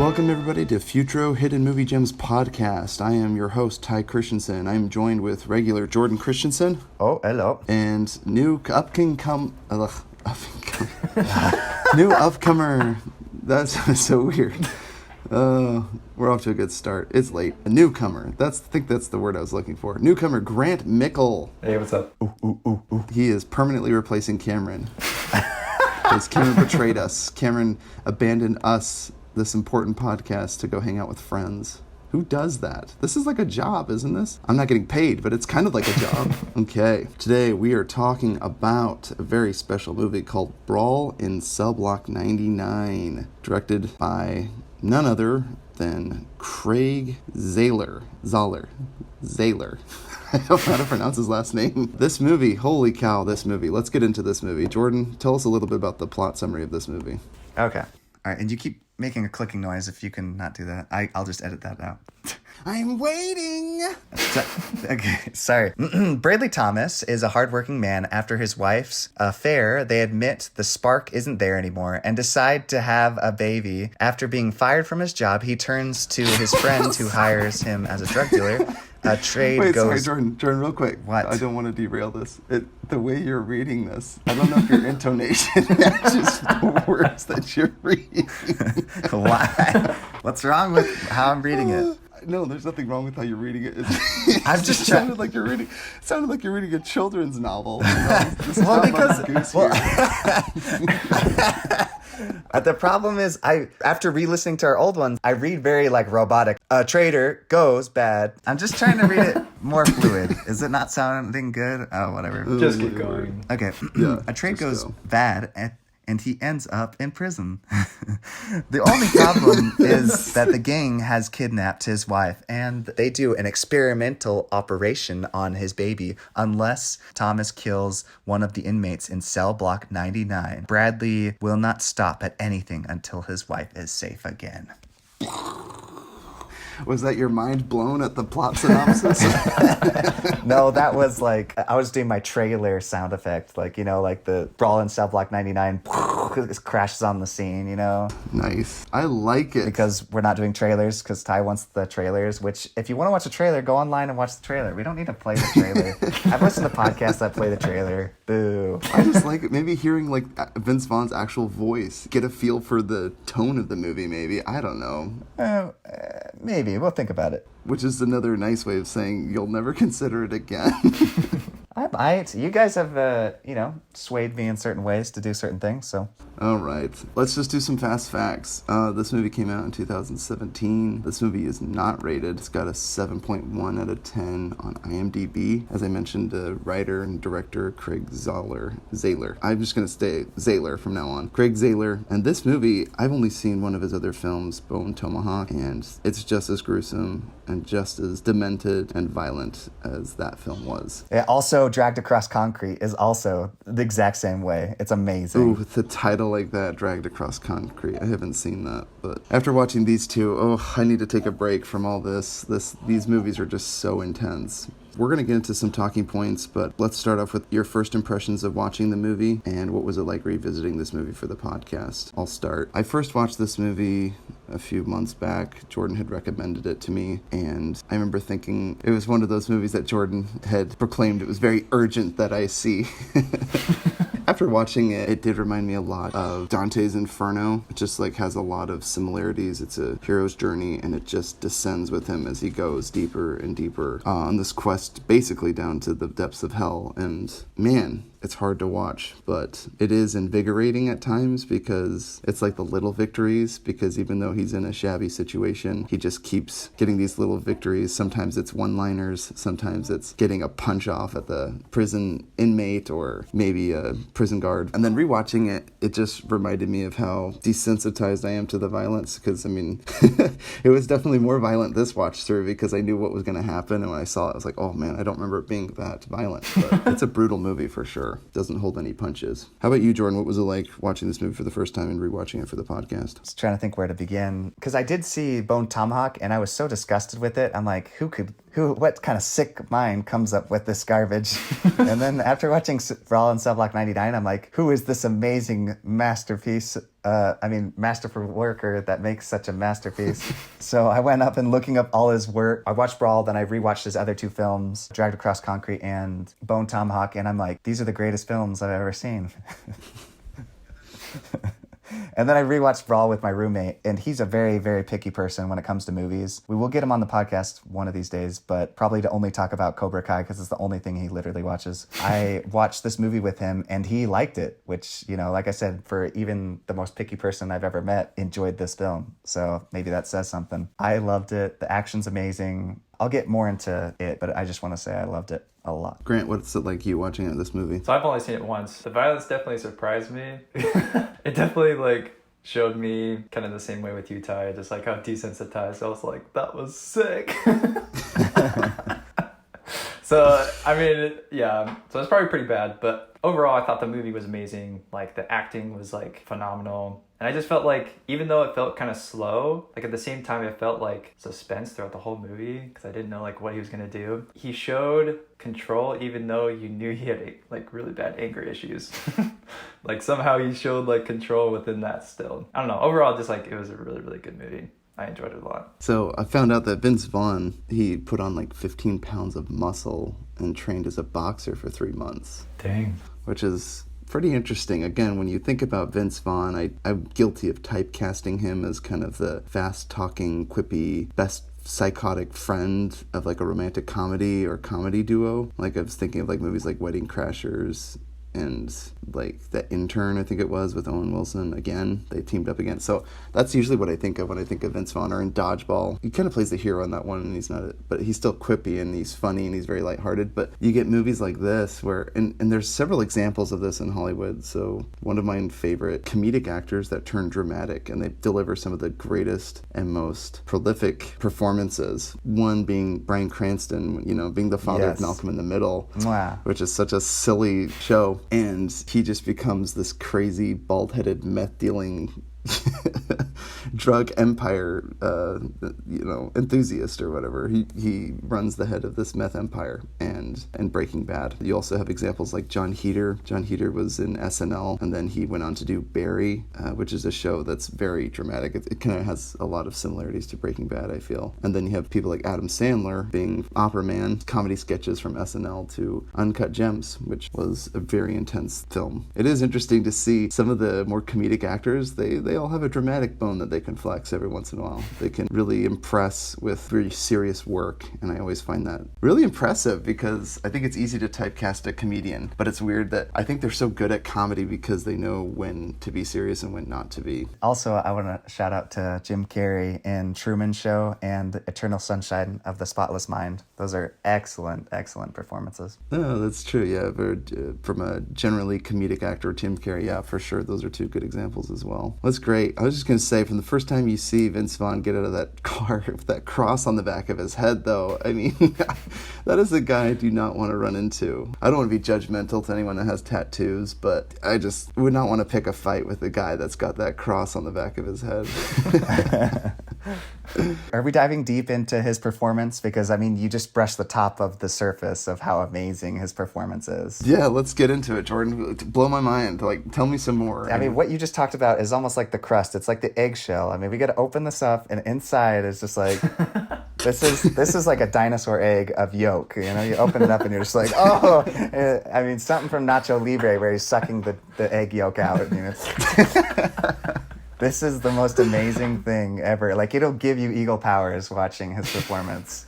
Welcome everybody to Futro Hidden Movie Gems podcast. I am your host, Ty Christensen. I am joined with regular Jordan Christensen. Oh, hello. And new upcomer. That's so weird. We're off to a good start. It's late. A newcomer. I think that's the word I was looking for. Newcomer Grant Mickle. Hey, what's up? Ooh. He is permanently replacing Cameron. Because Cameron betrayed us. Cameron abandoned us, this important podcast, to go hang out with friends. Who does that? This is like a job, isn't this? I'm not getting paid, but it's kind of like a job. Okay. Today we are talking about a very special movie called Brawl in Cell Block 99, directed by none other than Craig Zahler. I don't know how to pronounce his last name. This movie, holy cow, this movie. Let's get into this movie. Jordan, tell us a little bit about the plot summary of this movie. Okay. All right, and you keep making a clicking noise. If you can not do that, I'll just edit that out. I'm waiting. Okay, sorry. Bradley Thomas is a hardworking man. After his wife's affair, they admit the spark isn't there anymore and decide to have a baby. After being fired from his job, he turns to his friend who hires him as a drug dealer. Sorry, Jordan, real quick. What? I don't want to derail this. The way you're reading this, I don't know if your intonation matches the words that you're reading. Why? What's wrong with how I'm reading it? No, there's nothing wrong with how you're reading it. I'm just sounded like you're reading a children's novel. The problem is, after re-listening to our old ones, I read very like robotic. A trader goes bad. I'm just trying to read it more fluid. Is it not sounding good? Oh, whatever. Just keep going. Okay. Yeah, a trade goes bad and he ends up in prison. The only problem is that the gang has kidnapped his wife, and they do an experimental operation on his baby unless Thomas kills one of the inmates in cell block 99. Bradley will not stop at anything until his wife is safe again. Was that your mind blown at the plot synopsis? No, that was like, I was doing my trailer sound effect, like, like the Brawl in Cell Block 99 crashes on the scene, Nice. I like it. Because we're not doing trailers, because Ty wants the trailers, which, if you want to watch a trailer, go online and watch the trailer. We don't need to play the trailer. I've listened to podcasts that play the trailer. Boo. I just like it. Maybe hearing like Vince Vaughn's actual voice, get a feel for the tone of the movie, maybe. I don't know. Maybe. We'll think about it. Which is another nice way of saying you'll never consider it again. I might. You guys have, swayed me in certain ways to do certain things, so. All right. Let's just do some fast facts. This movie came out in 2017. This movie is not rated. It's got a 7.1 out of 10 on IMDb. As I mentioned, the writer and director, Craig Zahler. I'm just going to say Zahler from now on. Craig Zahler. And this movie, I've only seen one of his other films, Bone Tomahawk, and it's just as gruesome and just as demented and violent as that film was. It also, Dragged Across Concrete is also the exact same way. It's amazing. Ooh, with the title like that, Dragged Across Concrete. I haven't seen that, but after watching these two, I need to take a break from all this. These movies are just so intense. We're going to get into some talking points, but let's start off with your first impressions of watching the movie and what was it like revisiting this movie for the podcast. I'll start. I first watched this movie a few months back. Jordan had recommended it to me, and I remember thinking it was one of those movies that Jordan had proclaimed it was very urgent that I see. After watching it, it did remind me a lot of Dante's Inferno. It just like has a lot of similarities. It's a hero's journey, and it just descends with him as he goes deeper and deeper on this quest, basically down to the depths of hell. And man, it's hard to watch, but it is invigorating at times because it's like the little victories, because even though he's in a shabby situation, he just keeps getting these little victories. Sometimes it's one-liners, sometimes it's getting a punch off at the prison inmate or maybe a prison guard. And then rewatching it, it just reminded me of how desensitized I am to the violence, because I mean, it was definitely more violent this watch through because I knew what was going to happen, and when I saw it, I was like, oh man, I don't remember it being that violent, but it's a brutal movie for sure. Doesn't hold any punches. How about you, Jordan? What was it like watching this movie for the first time and rewatching it for the podcast? I was trying to think where to begin, because I did see Bone Tomahawk and I was so disgusted with it. I'm like, who what kind of sick mind comes up with this garbage? And then after watching Brawl and Cell Block 99, I'm like, who is this amazing masterpiece? Masterful worker that makes such a masterpiece. So I went up and looking up all his work. I watched Brawl, then I rewatched his other two films, Dragged Across Concrete and Bone Tomahawk, and I'm like, these are the greatest films I've ever seen. And then I rewatched Brawl with my roommate, and he's a very, very picky person when it comes to movies. We will get him on the podcast one of these days, but probably to only talk about Cobra Kai because it's the only thing he literally watches. I watched this movie with him, and he liked it, which, like I said, for even the most picky person I've ever met, enjoyed this film. So maybe that says something. I loved it. The action's amazing. I'll get more into it, but I just want to say I loved it a lot. Grant, what's it like you watching this movie? So I've only seen it once. The violence definitely surprised me. It definitely showed me kind of the same way with you, Ty, just how desensitized. I was like, that was sick. So, yeah. So it's probably pretty bad, but overall I thought the movie was amazing. The acting was phenomenal. And I just felt even though it felt kind of slow, at the same time it felt suspense throughout the whole movie because I didn't know what he was going to do. He showed control even though you knew he had really bad anger issues. Somehow he showed control within that still. I don't know. Overall, just it was a really, really good movie. I enjoyed it a lot. So I found out that Vince Vaughn, he put on 15 pounds of muscle and trained as a boxer for 3 months. Dang. Which is pretty interesting. Again, when you think about Vince Vaughn, I'm guilty of typecasting him as kind of the fast-talking, quippy, best psychotic friend of a romantic comedy or comedy duo. I was thinking of movies like Wedding Crashers and The Intern, I think it was, with Owen Wilson. Again, they teamed up again. So that's usually what I think of when I think of Vince Vaughn. Or in Dodgeball, he kind of plays the hero in that one, and he's not but he's still quippy and he's funny and he's very lighthearted. But you get movies like this where, and there's several examples of this in Hollywood. So one of my favorite comedic actors that turn dramatic, and they deliver some of the greatest and most prolific performances. One being Bryan Cranston, being the father of Malcolm in the Middle, which is such a silly show. And he just becomes this crazy, bald-headed, meth-dealing drug empire, enthusiast or whatever. He runs the head of this meth empire. And Breaking Bad. You also have examples like John Heder. John Heder was in SNL, and then he went on to do Barry, which is a show that's very dramatic. It kind of has a lot of similarities to Breaking Bad, I feel. And then you have people like Adam Sandler being Opera Man, comedy sketches from SNL to Uncut Gems, which was a very intense film. It is interesting to see some of the more comedic actors. They all have a dramatic bone that they can flex every once in a while. They can really impress with very serious work, and I always find that really impressive because I think it's easy to typecast a comedian, but it's weird that I think they're so good at comedy because they know when to be serious and when not to be. Also, I want to shout out to Jim Carrey in Truman Show and Eternal Sunshine of the Spotless Mind. Those are excellent, excellent performances. Oh, that's true, yeah. From a generally comedic actor, Jim Carrey, yeah, for sure. Those are two good examples as well. That's great. I was just going to say, from the first time you see Vince Vaughn get out of that car with that cross on the back of his head, though, I mean, that is a guy I do not want to run into. I don't want to be judgmental to anyone that has tattoos, but I just would not want to pick a fight with a guy that's got that cross on the back of his head. Are we diving deep into his performance? Because, I mean, you just brushed the top of the surface of how amazing his performance is. Yeah, let's get into it, Jordan. Blow my mind. Tell me some more. I mean, what you just talked about is almost like the crust. It's like the eggshell. I mean, we got to open this up, and inside is just like... This is like a dinosaur egg of yolk. You open it up and you're just like, oh, I mean, something from Nacho Libre where he's sucking the egg yolk out. This is the most amazing thing ever. It'll give you eagle powers watching his performance.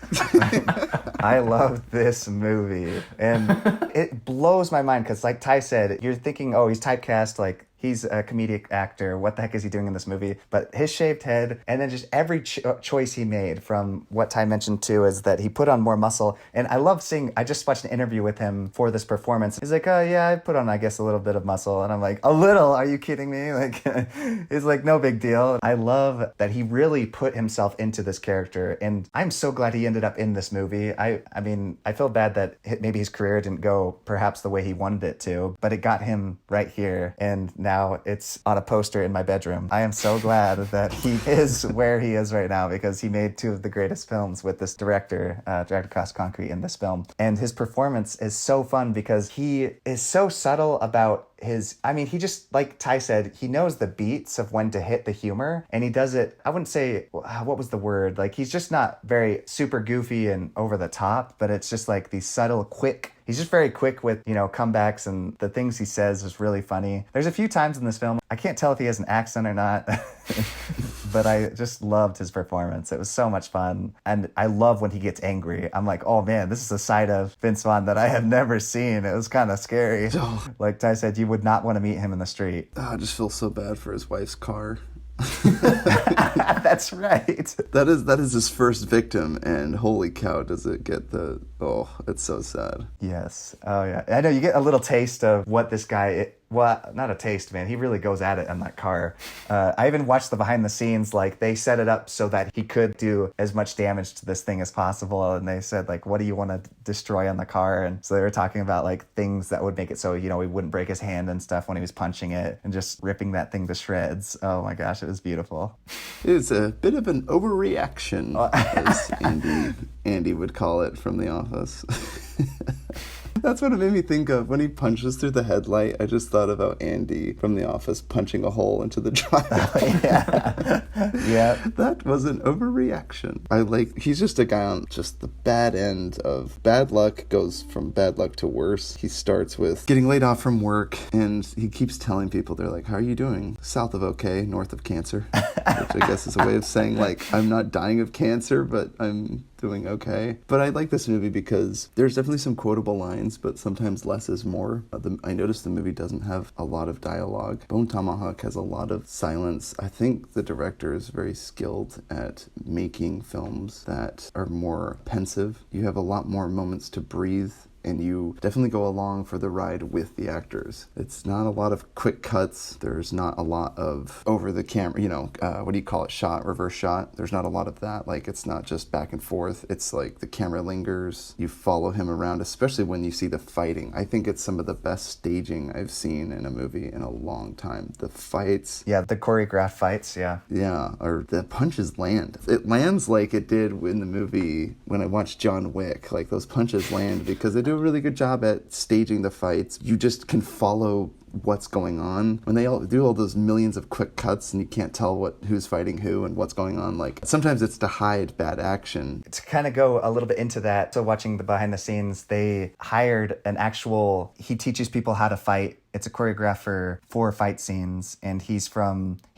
I love this movie. And it blows my mind because, like Ty said, you're thinking, oh, he's typecast, he's a comedic actor. What the heck is he doing in this movie? But his shaved head, and then just every choice he made, from what Ty mentioned too, is that he put on more muscle. And I love seeing, I just watched an interview with him for this performance. He's like, oh yeah, I put on, I guess, a little bit of muscle. And I'm like, a little? Are you kidding me? He's like, no big deal. I love that he really put himself into this character. And I'm so glad he ended up in this movie. I mean, I feel bad that maybe his career didn't go perhaps the way he wanted it to, but it got him right here. And now it's on a poster in my bedroom. I am so glad that he is where he is right now, because he made two of the greatest films with this director, Dragged Across Concrete, in this film. And his performance is so fun because he is so subtle about he just, like Ty said, he knows the beats of when to hit the humor, and he does it, I wouldn't say, what was the word? Like, he's just not very super goofy and over the top, but it's just like these subtle, quick, he's just very quick with, comebacks, and the things he says is really funny. There's a few times in this film, I can't tell if he has an accent or not, but I just loved his performance. It was so much fun. And I love when he gets angry. I'm like, oh man, this is a side of Vince Vaughn that I have never seen. It was kind of scary. Like Ty said, you would not want to meet him in the street. I just feel so bad for his wife's car. That's right. That is his first victim, and holy cow, does it get it's so sad. Yes. Oh yeah. I know you get a little taste of what this guy, well, not a taste, man. He really goes at it on that car. I even watched the behind the scenes, like they set it up so that he could do as much damage to this thing as possible. And they said, like, what do you want to destroy on the car? And so they were talking about like things that would make it so, he wouldn't break his hand and stuff when he was punching it, and just ripping that thing to shreds. Oh my gosh, it was beautiful. It was a bit of an overreaction, as Andy would call it from The Office. That's what it made me think of. When he punches through the headlight, I just thought about Andy from The Office punching a hole into the driveway. Yeah. That was an overreaction. He's just a guy on just the bad end of bad luck, goes from bad luck to worse. He starts with getting laid off from work, and he keeps telling people, they're like, how are you doing? South of okay, north of cancer. Which I guess is a way of saying, like, I'm not dying of cancer, but I'm doing okay. But I like this movie because there's definitely some quotable lines, but sometimes less is more. I noticed the movie doesn't have a lot of dialogue. Bone Tomahawk has a lot of silence. I think the director is very skilled at making films that are more pensive. You have a lot more moments to breathe, and you definitely go along for the ride with the actors. It's not a lot of quick cuts. There's not a lot of over the camera, what do you call it? Reverse shot. There's not a lot of that. Like, it's not just back and forth. It's like the camera lingers. You follow him around, especially when you see the fighting. I think it's some of the best staging I've seen in a movie in a long time. The fights. Yeah, the choreographed fights, yeah. Yeah, or the punches land. It lands like it did in the movie when I watched John Wick. Like, those punches land because they do a really good job at staging the fights. You just can follow what's going on. When they all do all those millions of quick cuts and you can't tell who's fighting who and what's going on, like sometimes it's to hide bad action. To kind of go a little bit into that, so watching the behind the scenes, they hired he teaches people how to fight. It's a choreographer for fight scenes, and he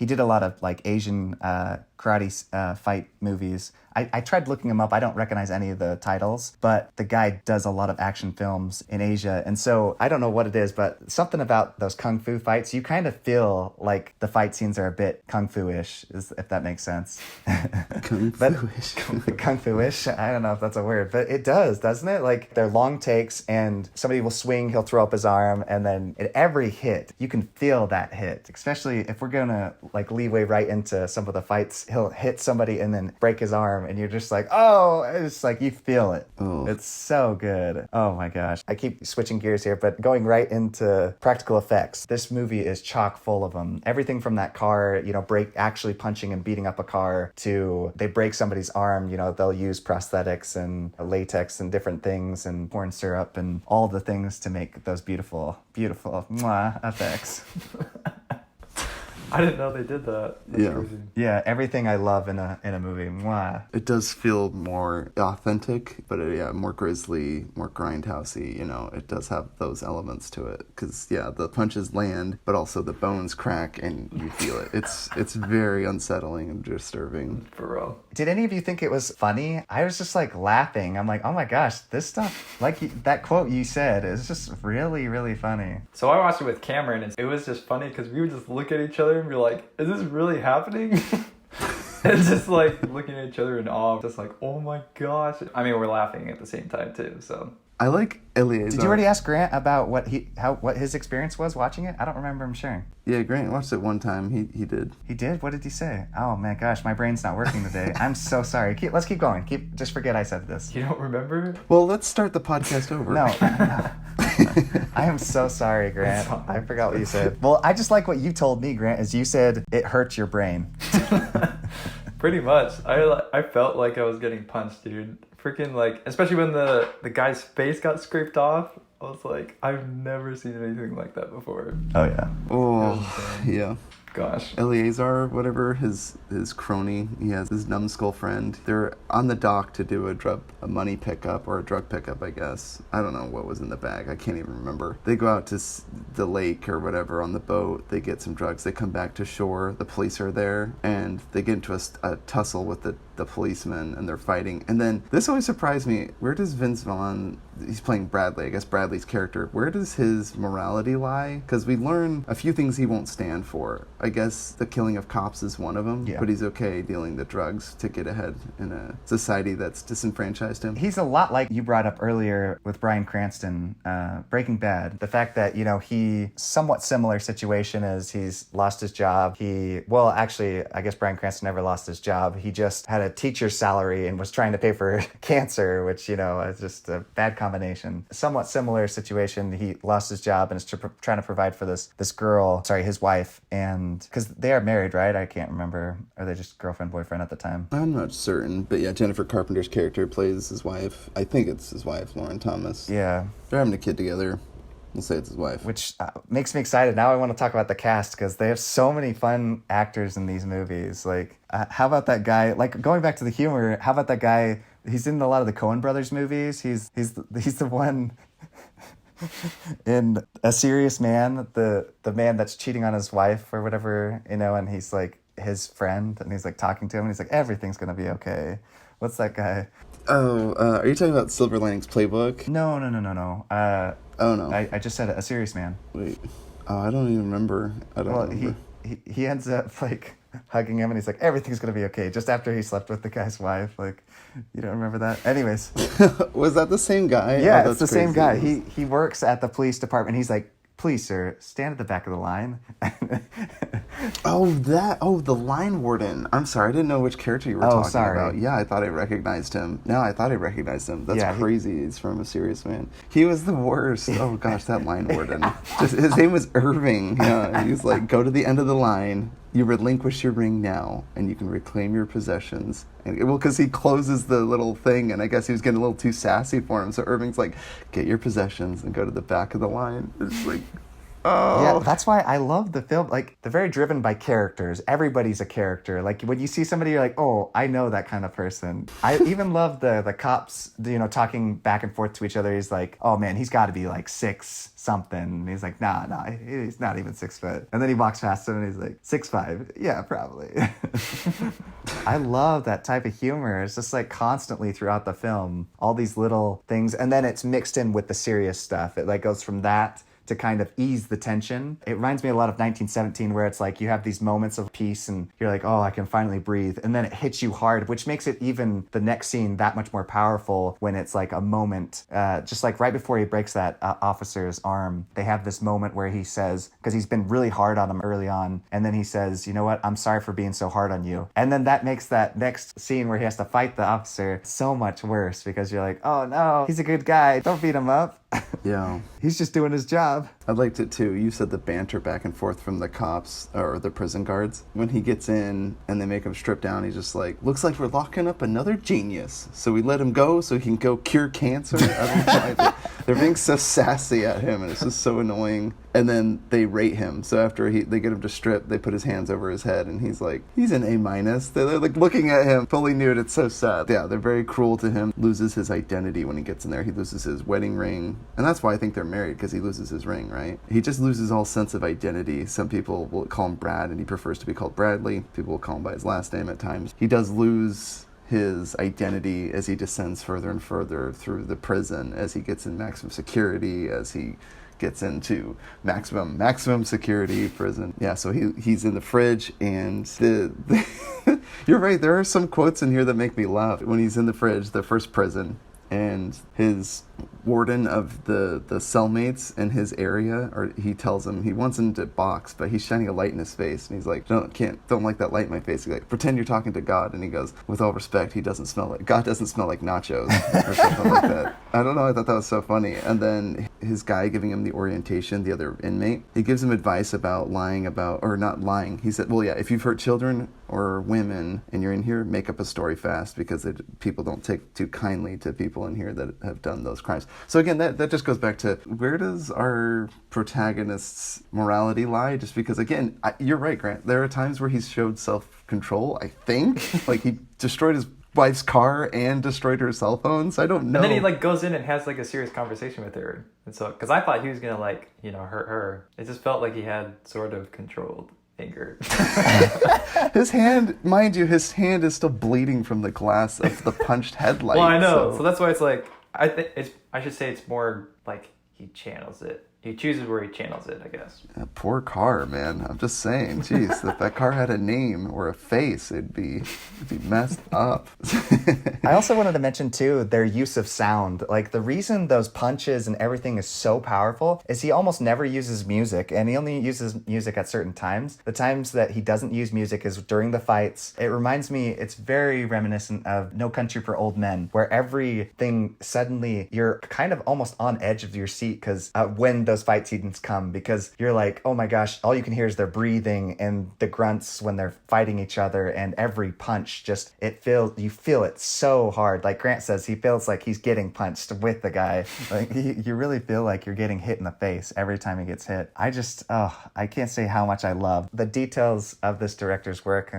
did a lot of like Asian karate fight movies. I tried looking him up. I don't recognize any of the titles, but the guy does a lot of action films in Asia. And so I don't know what it is, but something about those kung fu fights, you kind of feel like the fight scenes are a bit kung fu-ish, if that makes sense. Kung fu-ish. Kung fu-ish. I don't know if that's a word, but it does, doesn't it? Like, they're long takes, and somebody will swing, he'll throw up his arm, and then at every hit, you can feel that hit. Especially if we're gonna like leeway right into some of the fights, he'll hit somebody and then break his arm, and you're just like, oh, it's like you feel it. Oh. It's so good. Oh my gosh. I keep switching gears here, but going right into practical effects. This movie is chock full of them. Everything from that car, actually punching and beating up a car, to they break somebody's arm, they'll use prosthetics and latex and different things and corn syrup and all the things to make those beautiful, beautiful effects. I didn't know they did that. That's crazy. Yeah, everything I love in a movie. Mwah. It does feel more authentic, but more grisly, more grindhousey. It does have those elements to it. Because the punches land, but also the bones crack, and you feel it. It's very unsettling and disturbing. For real. Did any of you think it was funny? I was just like laughing. I'm like, oh my gosh, this stuff, like that quote you said, is just really, really funny. So I watched it with Cameron, and it was just funny because we would just look at each other and be like, is this really happening? And just like looking at each other in awe, just like, oh my gosh. I mean, we're laughing at the same time too, so. I like Eleazar. Did you already ask Grant about what his experience was watching it? I don't remember him sharing. Yeah, Grant watched it one time. He did. He did? What did he say? Oh my gosh, my brain's not working today. I'm so sorry. Let's keep going. Just forget I said this. You don't remember? Well, let's start the podcast over. No. I am so sorry, Grant. I forgot what you said. Well, I just like what you told me, Grant, is you said it hurts your brain. Pretty much. I felt like I was getting punched, dude. Freaking like, especially when the guy's face got scraped off. I was like, I've never seen anything like that before. Oh, yeah. Oh, yeah. Gosh. Eleazar, whatever, his crony, he has his numbskull friend. They're on the dock to do a money pickup or a drug pickup, I guess. I don't know what was in the bag. I can't even remember. They go out to the lake or whatever on the boat. They get some drugs. They come back to shore. The police are there, and they get into a tussle with the policemen, and they're fighting. And then this always surprised me. Where does Vince Vaughn, he's playing Bradley, I guess Bradley's character, where does his morality lie? Because we learn a few things he won't stand for. I guess the killing of cops is one of them, but he's okay dealing the drugs to get ahead in a society that's disenfranchised him. He's a lot like you brought up earlier with Bryan Cranston, Breaking Bad. The fact that, he somewhat similar situation is he's lost his job. Actually, I guess Bryan Cranston never lost his job. He just had a teacher's salary and was trying to pay for cancer, which, is just a bad combination. Somewhat similar situation. He lost his job and is trying to provide for this girl, his wife, and because they are married, right? I can't remember. Are they just girlfriend, boyfriend at the time? I'm not certain, but yeah, Jennifer Carpenter's character plays his wife. I think it's his wife, Lauren Thomas. Yeah. They're having a kid together. We'll say it's his wife. Which makes me excited. Now I want to talk about the cast because they have so many fun actors in these movies. Like, how about that guy? Like, going back to the humor, how about that guy? He's in a lot of the Coen Brothers movies. He's the one in A Serious Man, the man that's cheating on his wife or whatever, and he's like his friend, and he's like talking to him, and he's like, everything's gonna be okay. What's that guy? Oh, are you talking about Silver Linings Playbook? No. Oh, no. I just said A Serious Man. Wait. Oh, I don't even remember. Remember. He ends up, like, hugging him, and he's like, everything's going to be okay, just after he slept with the guy's wife. Like, you don't remember that? Anyways. Was that the same guy? Yeah, it's the same guy. He works at the police department. He's like, please, sir, stand at the back of the line. The line warden. I'm sorry, I didn't know which character you were talking about. Yeah, I thought I recognized him. No, I thought I recognized him. That's crazy. He's from A Serious Man. He was the worst. Oh gosh, that line warden. His name was Irving. Yeah, he's like, go to the end of the line. You relinquish your ring now, and you can reclaim your possessions. And because he closes the little thing, and I guess he was getting a little too sassy for him. So Irving's like, get your possessions and go to the back of the line. It's like, oh. Yeah, that's why I love the film. Like, they're very driven by characters. Everybody's a character. Like, when you see somebody, you're like, oh, I know that kind of person. I even love the cops, talking back and forth to each other. He's like, oh man, he's got to be like 6 something. And he's like, nah, he's not even 6 foot. And then he walks past him and he's like, 6'5". Yeah, probably. I love that type of humor. It's just like constantly throughout the film, all these little things. And then it's mixed in with the serious stuff. It like goes from that to kind of ease the tension. It reminds me a lot of 1917, where it's like you have these moments of peace and you're like, oh, I can finally breathe. And then it hits you hard, which makes it even the next scene that much more powerful when it's like a moment, just like right before he breaks that officer's arm, they have this moment where he says, because he's been really hard on him early on, and then he says, you know what, I'm sorry for being so hard on you. And then that makes that next scene where he has to fight the officer so much worse, because you're like, oh no, he's a good guy, don't beat him up. Yeah. He's just doing his job. I liked it too. You said the banter back and forth from the cops or the prison guards. When he gets in and they make him strip down, he's just like, looks like we're locking up another genius. So we let him go so he can go cure cancer. I don't know. They're being so sassy at him, and it's just so annoying. And then they rate him. So after they get him to strip, they put his hands over his head, and he's like, he's an A-. They're like looking at him, fully nude. It's so sad. Yeah, they're very cruel to him. Loses his identity when he gets in there. He loses his wedding ring. And that's why I think they're married, because he loses his ring, right? He just loses all sense of identity. Some people will call him Brad, and he prefers to be called Bradley. People will call him by his last name at times. He does lose his identity as he descends further and further through the prison, as he gets in maximum security, as he gets into maximum security prison. Yeah, so he's in the fridge, and you're right, there are some quotes in here that make me laugh. When he's in the fridge, the first prison, and his warden of the cellmates in his area, or he tells him he wants him to box, but he's shining a light in his face, and he's like, don't like that light in my face. He's like, pretend you're talking to God. And he goes, with all respect, God doesn't smell like nachos, or something like that. I don't know, I thought that was so funny. And then his guy giving him the orientation, the other inmate, he gives him advice about lying about, or not lying. He said, well, yeah, if you've hurt children or women and you're in here, make up a story fast, because people don't take too kindly to people in here that have done those crimes. So again, that just goes back to, where does our protagonist's morality lie? Just because, again, you're right, Grant, there are times where he's showed self-control, I think. Like, he destroyed his wife's car and destroyed her cell phones. I don't know. And then he like goes in and has like a serious conversation with her. And so, because I thought he was gonna like, you know, hurt her. It just felt like he had sort of controlled anger. His hand, mind you, his hand is still bleeding from the glass of the punched headlight. Well, I know. So that's why it's like, I should say it's more like he channels it. He chooses where he channels it, I guess. A poor car, man. I'm just saying. Jeez, if that car had a name or a face, it'd be messed up. I also wanted to mention, too, their use of sound. Like, the reason those punches and everything is so powerful is he almost never uses music, and he only uses music at certain times. The times that he doesn't use music is during the fights. It reminds me, it's very reminiscent of No Country for Old Men, where everything suddenly, you're kind of almost on edge of your seat because when those fight scenes come, because you're like, oh my gosh, all you can hear is their breathing and the grunts when they're fighting each other, and every punch just, you feel it so hard. Like Grant says, he feels like he's getting punched with the guy. Like you really feel like you're getting hit in the face every time he gets hit. I can't say how much I love the details of this director's work.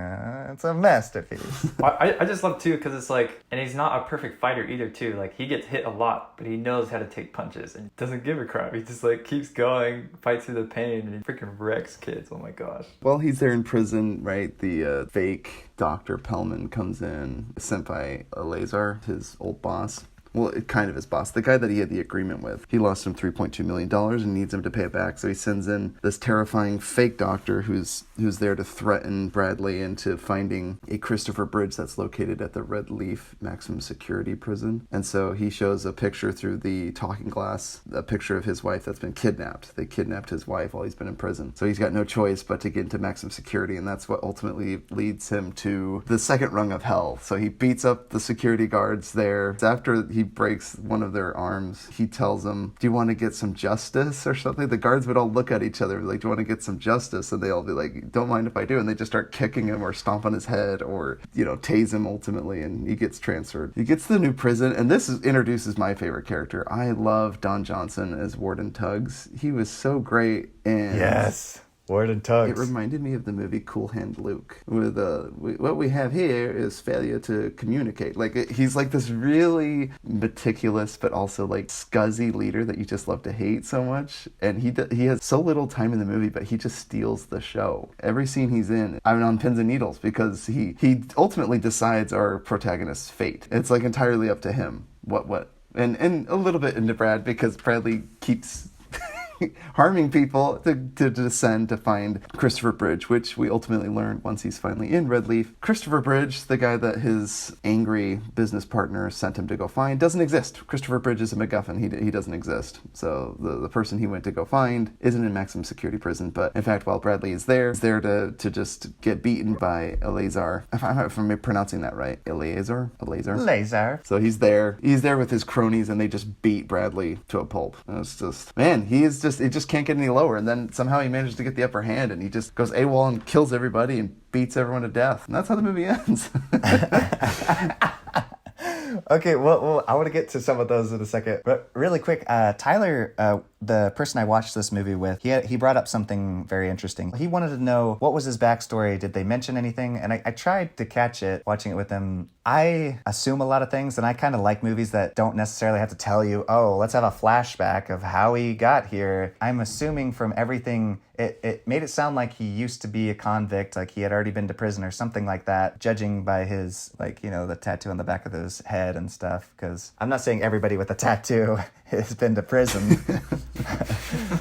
It's a masterpiece. I just love too, because it's like, and he's not a perfect fighter either too. Like, he gets hit a lot, but he knows how to take punches and doesn't give a crap. He just like keeps going, fights through the pain, and he freaking wrecks kids. Oh my gosh. While he's there in prison, right, the fake Dr. Pellman comes in, sent by Lazar, his old boss. Well, kind of his boss, the guy that he had the agreement with. He lost him $3.2 million and needs him to pay it back. So he sends in this terrifying fake doctor who's there to threaten Bradley into finding a Christopher Bridge that's located at the Red Leaf maximum security prison. And so he shows a picture through the talking glass, a picture of his wife that's been kidnapped. They kidnapped his wife while he's been in prison. So he's got no choice but to get into maximum security, and that's what ultimately leads him to the second rung of hell. So he beats up the security guards there. After he breaks one of their arms, he tells them, do you want to get some justice or something? The guards would all look at each other like, do you want to get some justice? And they all be like, don't mind if I do. And they just start kicking him or stomp on his head or, tase him ultimately, and he gets transferred. He gets to the new prison, and introduces my favorite character. I love Don Johnson as Warden Tuggs. He was so great. And Yes. Warden Tuggs. It reminded me of the movie Cool Hand Luke, with what we have here is failure to communicate. Like, he's like this really meticulous but also like scuzzy leader that you just love to hate so much. And he has so little time in the movie, but he just steals the show. Every scene he's in, I'm on pins and needles, because he ultimately decides our protagonist's fate. It's like entirely up to him. And a little bit into Brad, because Bradley keeps harming people to descend to find Christopher Bridge, which we ultimately learn once he's finally in Red Leaf. Christopher Bridge, the guy that his angry business partner sent him to go find, doesn't exist. Christopher Bridge is a MacGuffin. He doesn't exist. So the person he went to go find isn't in maximum security prison, but in fact, while Bradley is there, he's there to just get beaten by Eleazar. If I'm pronouncing that right. Eleazar? Lazar. So he's there with his cronies, and they just beat Bradley to a pulp. And it's just, man, it just can't get any lower. And then somehow he manages to get the upper hand, and he just goes AWOL and kills everybody and beats everyone to death. And that's how the movie ends. Okay, well, I want to get to some of those in a second. But really quick, Tyler, the person I watched this movie with, he brought up something very interesting. He wanted to know, what was his backstory? Did they mention anything? And I tried to catch it watching it with him. I assume a lot of things, and I kind of like movies that don't necessarily have to tell you, oh, let's have a flashback of how he got here. I'm assuming from everything, it made it sound like he used to be a convict, like he had already been to prison or something like that, judging by his, the tattoo on the back of his head and stuff. Because I'm not saying everybody with a tattoo has been to prison.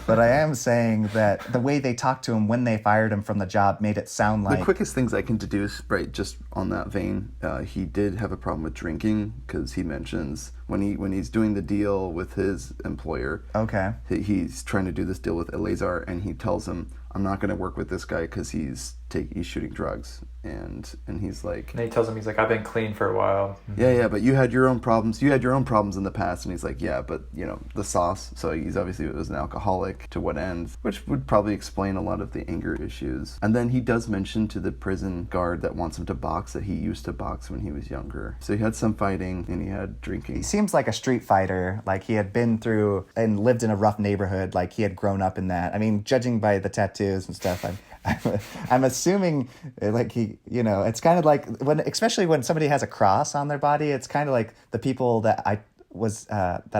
But I am saying that the way they talked to him when they fired him from the job made it sound like... The quickest things I can deduce, right, just on that vein, he did have a problem with drinking, because he mentions when he's doing the deal with his employer. Okay. He's trying to do this deal with Eleazar, and he tells him, I'm not going to work with this guy because he's shooting drugs. And he's like... And he tells him, he's like, I've been clean for a while. Yeah, but you had your own problems. You had your own problems in the past. And he's like, yeah, but, the sauce. So he's obviously was an alcoholic. To what end? Which would probably explain a lot of the anger issues. And then he does mention to the prison guard that wants him to box that he used to box when he was younger. So he had some fighting and he had drinking. He seems like a street fighter. Like he had been through and lived in a rough neighborhood. Like he had grown up in that. I mean, judging by the tattoos and stuff, I'm assuming like it's kind of like especially when somebody has a cross on their body, it's kind of like the people that I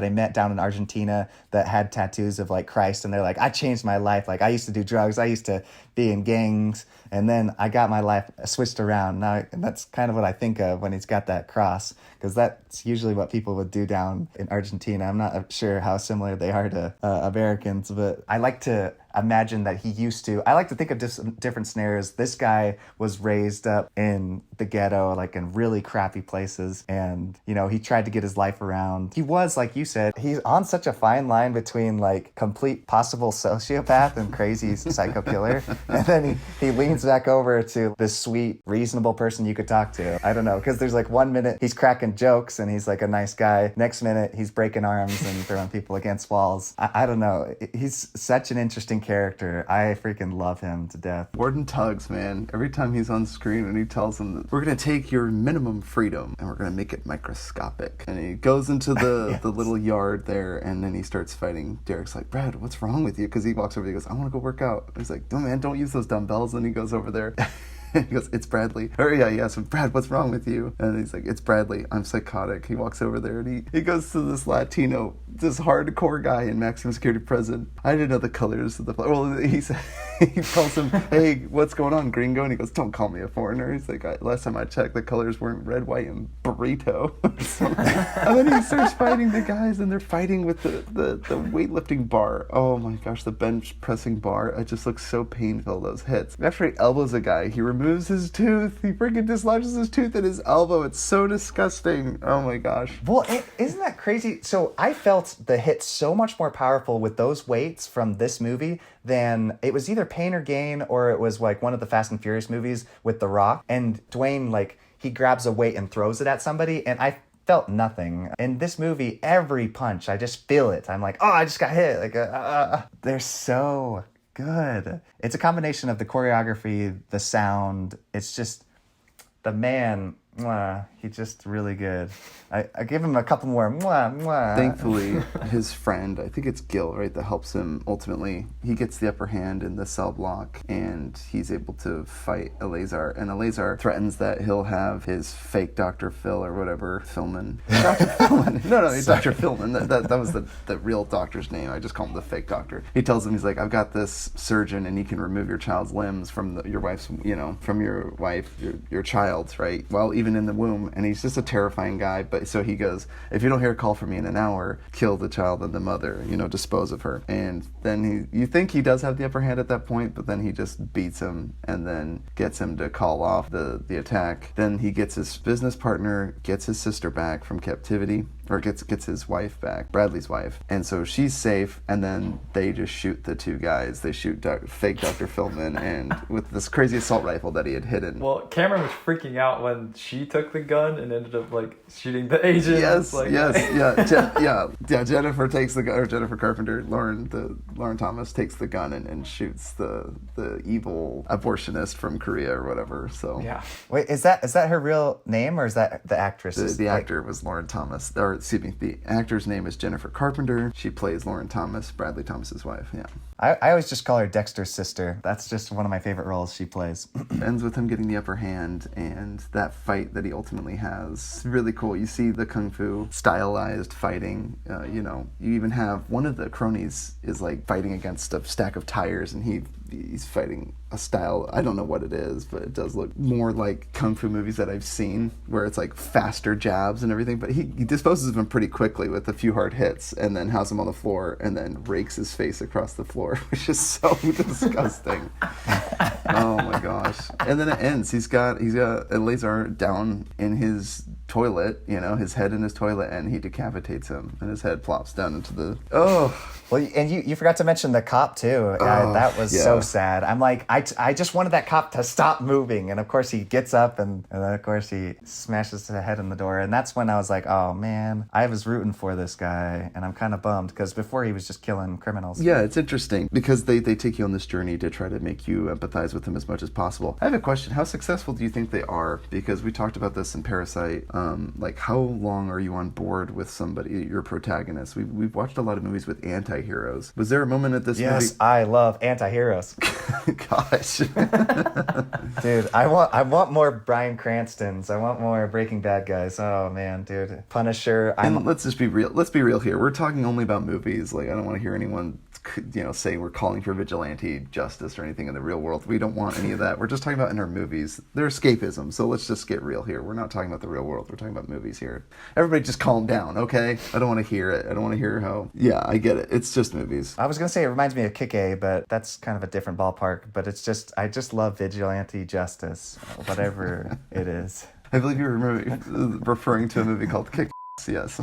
met down in Argentina that had tattoos of like Christ, and they're like, I changed my life. Like I used to do drugs, I used to be in gangs, and then I got my life switched around. Now, and that's kind of what I think of when he's got that cross, because that's usually what people would do down in Argentina. I'm not sure how similar they are to Americans, but I like to imagine that I like to think of different scenarios. This guy was raised up in the ghetto, like in really crappy places, and he tried to get his life around. He was, like you said, he's on such a fine line between like complete possible sociopath and crazy psycho killer, and then he leans back over to this sweet, reasonable person you could talk to. I don't know, because there's like 1 minute he's cracking jokes and he's like a nice guy, next minute he's breaking arms and throwing people against walls. I don't know, he's such an interesting character. I freaking love him to death. Warden Tuggs, man, every time he's on screen and he tells them that we're going to take your minimum freedom and we're going to make it microscopic, and he goes into the Yes. the little yard there, and then he starts fighting. Derek's like, Brad, what's wrong with you? Because he walks over, he goes, I want to go work out. He's like, no man, don't use those dumbbells. And he goes over there. He goes, it's Bradley. Or yeah, he asks him, Brad, what's wrong with you? And he's like, it's Bradley. I'm psychotic. He walks over there and he goes to this Latino, this hardcore guy in maximum security prison. I didn't know the colors of the flag. Well, he tells him, hey, what's going on, gringo? And he goes, don't call me a foreigner. He's like, last time I checked, the colors weren't red, white, and burrito. And then he starts fighting the guys, and they're fighting with the weightlifting bar. Oh my gosh, the bench pressing bar. It just looks so painful, those hits. After he elbows a guy, he removes his tooth. He freaking dislodges his tooth in his elbow. It's so disgusting. Oh my gosh. Well, isn't that crazy? So I felt the hit so much more powerful with those weights from this movie than it was either Pain or Gain, or it was like one of the Fast and Furious movies with The Rock. And Dwayne, like, he grabs a weight and throws it at somebody, and I felt nothing. In this movie, every punch, I just feel it. I'm like, oh, I just got hit. Like, they're so good. It's a combination of the choreography, the sound. It's just the man. He's just really good. I give him a couple more. Thankfully, his friend, I think it's Gil, right, that helps him ultimately. He gets the upper hand in the cell block, and he's able to fight Eleazar. And Eleazar threatens that he'll have his fake Dr. Phil or whatever, Philman. Dr. Philman. No, Dr. Philman. That was the real doctor's name. I just call him the fake doctor. He tells him, he's like, I've got this surgeon, and he can remove your child's limbs from your wife's, from your wife, your child's, right? Well, even in the womb. And he's just a terrifying guy. But so he goes, if you don't hear a call from me in an hour, kill the child and the mother, dispose of her. And then you think he does have the upper hand at that point, but then he just beats him and then gets him to call off the attack. Then he gets his business partner, gets his sister back from captivity, or gets his wife back, Bradley's wife. And so she's safe, and then they just shoot the two guys. They shoot fake Dr. Philman, and with this crazy assault rifle that he had hidden. Well, Cameron was freaking out when she took the gun and ended up like shooting the agent. Yes, like, Jennifer takes the gun, or Jennifer Carpenter, Lauren Thomas takes the gun and shoots the evil abortionist from Korea or whatever. So yeah. Wait, is that her real name, or is that the actress? The actor was Lauren Thomas, or excuse me, the actor's name is Jennifer Carpenter. She plays Lauren Thomas, Bradley Thomas's wife. Yeah. I always just call her Dexter's sister. That's just one of my favorite roles she plays. Ends with him getting the upper hand, and that fight that he ultimately has, really cool. You see the kung fu stylized fighting. You even have one of the cronies is like fighting against a stack of tires, and he's fighting a style, I don't know what it is, but it does look more like kung fu movies that I've seen, where it's like faster jabs and everything, but he disposes of him pretty quickly with a few hard hits, and then has him on the floor, and then rakes his face across the floor, which is so disgusting. Oh my gosh. And then it ends. He's got Eleazar down in his toilet, his head in his toilet, and he decapitates him, and his head plops down into the... Well, and you forgot to mention the cop too. That was so sad. I'm like, I just wanted that cop to stop moving, and of course he gets up, and then of course he smashes his head in the door, and that's when I was like, oh man, I was rooting for this guy, and I'm kind of bummed because before he was just killing criminals. Yeah, it's interesting because they take you on this journey to try to make you empathize with him as much as possible. I have a question: how successful do you think they are? Because we talked about this in Parasite. Like, how long are you on board with somebody, your protagonist? We've watched a lot of movies with anti-heroes. Was there a moment at this movie? Yes, I love anti-heroes. Gosh. Dude, I want more Bryan Cranstons. I want more Breaking Bad guys. Oh man, dude. Punisher. And let's just be real. Let's be real here. We're talking only about movies. Like, I don't want to hear anyone say we're calling for vigilante justice or anything in the real world. We don't want any of that. We're just talking about in our movies. They're escapism. So let's just get real here. We're not talking about the real world. We're talking about movies here. Everybody just calm down, okay? I don't want to hear it. I don't want to hear how... Yeah, I get it. It's just movies. I was going to say it reminds me of Kick-A, but that's kind of a different ballpark. But it's just... I just love vigilante justice, whatever it is. I believe you're referring to a movie called Kick. Yes.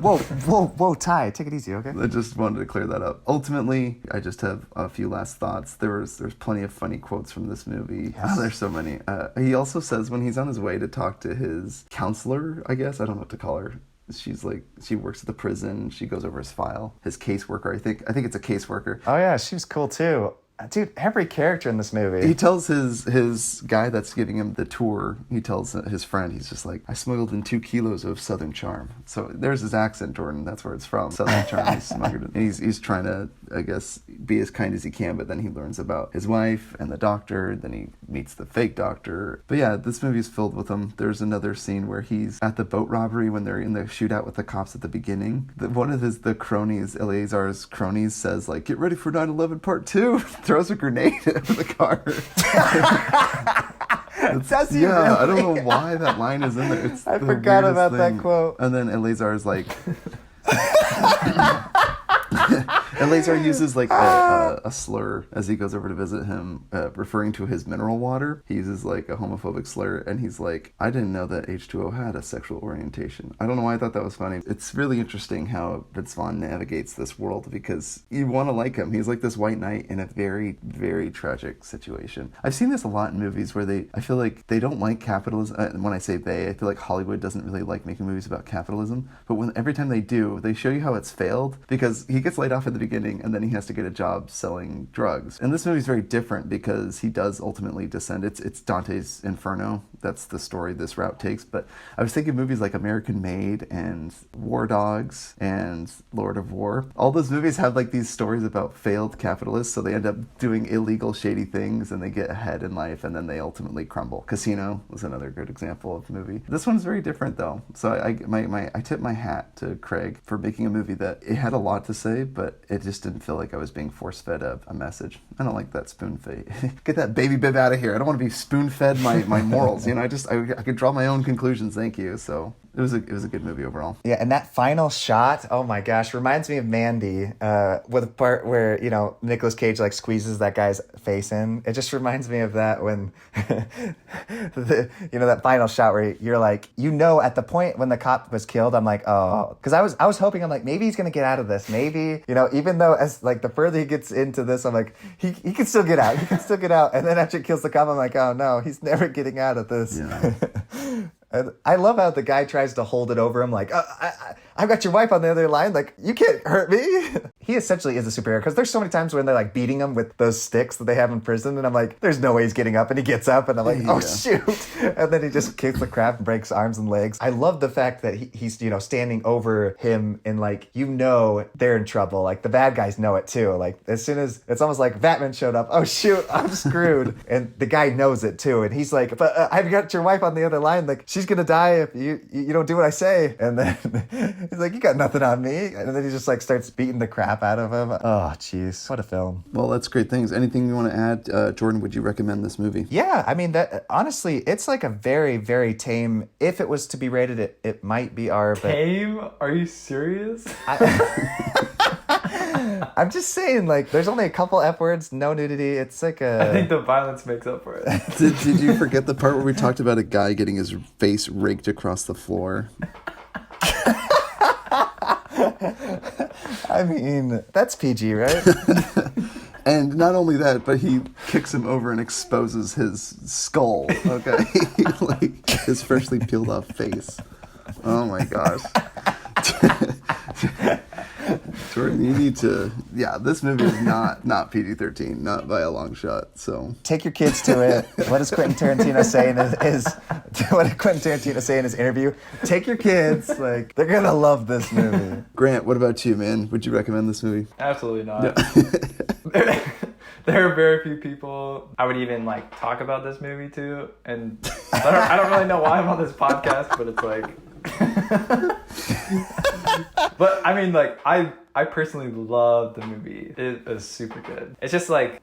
Whoa, Ty, take it easy, okay? I just wanted to clear that up. Ultimately, I just have a few last thoughts. There's plenty of funny quotes from this movie. Yes. There's so many. He also says when he's on his way to talk to his counselor, I guess, I don't know what to call her. She's like, she works at the prison. She goes over his file. His caseworker, I think it's a caseworker. Oh yeah, she was cool too. Dude, every character in this movie. He tells his guy that's giving him the tour, he tells his friend, he's just like, I smuggled in 2 kilos of Southern Charm. So there's his accent, Jordan. That's where it's from. Southern Charm. He's smuggled it. And he's trying to, I guess, be as kind as he can, but then he learns about his wife and the doctor. Then he meets the fake doctor. But yeah, this movie's filled with them. There's another scene where he's at the boat robbery when they're in the shootout with the cops at the beginning. One of the cronies, Eleazar's cronies, says like, get ready for 9/11 part 2. Throws a grenade at the car. Does he yeah, really? I don't know why that line is in there. It's I the forgot weirdest about thing. that quote. And then Eleazar's like... Eleazar uses like a slur as he goes over to visit him, referring to his mineral water. He uses like a homophobic slur, and he's like, I didn't know that H2O had a sexual orientation. I don't know why I thought that was funny. It's really interesting how Vince Vaughn navigates this world because you want to like him. He's like this white knight in a very, very tragic situation. I've seen this a lot in movies where I feel like they don't like capitalism. When I say I feel like Hollywood doesn't really like making movies about capitalism. But every time they do, they show you how it's failed because he gets laid off at the beginning and then he has to get a job selling drugs. And this movie is very different because he does ultimately descend. It's Dante's Inferno. That's the story this route takes. But I was thinking movies like American Made and War Dogs and Lord of War. All those movies have like these stories about failed capitalists, so they end up doing illegal, shady things and they get ahead in life and then they ultimately crumble. Casino was another good example of a movie. This one's very different though. So I tip my hat to Craig for making a movie that it had a lot to say, but it just didn't feel like I was being force-fed a message. I don't like that spoon-fed. Get that baby bib out of here. I don't want to be spoon-fed my morals. I could draw my own conclusions. Thank you. So it was a good movie overall. Yeah, and that final shot, oh my gosh, reminds me of Mandy, with the part where, Nicolas Cage like squeezes that guy's face in. It just reminds me of that when, that final shot where you're like, at the point when the cop was killed, I'm like, oh, because I was hoping, I'm like, maybe he's gonna get out of this. Maybe, even though as like the further he gets into this, I'm like, he can still get out. He can still get out. And then after he kills the cop, I'm like, oh no, he's never getting out of this. Yeah. And I love how the guy tries to hold it over him like, I've got your wife on the other line. Like, you can't hurt me. He essentially is a superhero because there's so many times when they're like beating him with those sticks that they have in prison. And I'm like, there's no way he's getting up. And he gets up and I'm like, oh, shoot. And then he just kicks the crap and breaks arms and legs. I love the fact that he's, standing over him and like, they're in trouble. Like the bad guys know it too. Like as soon as it's almost like Batman showed up. Oh, shoot, I'm screwed. And the guy knows it too. And he's like, but I've got your wife on the other line. Like she's going to die if you don't do what I say. And then he's like, you got nothing on me. And then he just like starts beating the crap out of him. Oh, jeez. What a film. Well, that's great things. Anything you want to add? Jordan, would you recommend this movie? Yeah. I mean, that honestly, it's like a very, very tame, if it was to be rated, it might be R. But Tame? Are you serious? I'm just saying, like, there's only a couple F words, no nudity. It's like I think the violence makes up for it. Did you forget the part where we talked about a guy getting his face raked across the floor? I mean, that's PG, right? And not only that, but he kicks him over and exposes his skull, okay? Like, his freshly peeled off face. Oh my gosh. Jordan, you need to... Yeah, this movie is not PG-13, not by a long shot, so... Take your kids to it. What does Quentin Tarantino say in what did Quentin Tarantino say in his interview? Take your kids. Like, they're gonna love this movie. Grant, what about you, man? Would you recommend this movie? Absolutely not. Yeah. There are very few people I would even like talk about this movie to, and I don't really know why I'm on this podcast, but it's like, but I mean, like I personally love the movie. It is super good. It's just like,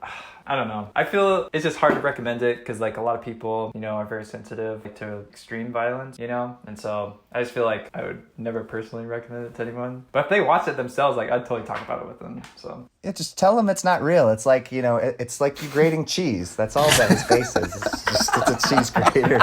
I don't know. I feel it's just hard to recommend it because like a lot of people, you know, are very sensitive to extreme violence, you know? And so I just feel like I would never personally recommend it to anyone. But if they watch it themselves, like I'd totally talk about it with them. So Yeah, just tell them it's not real. It's like, you know, it's like you grating cheese. That's all that his face is. It's a cheese grater.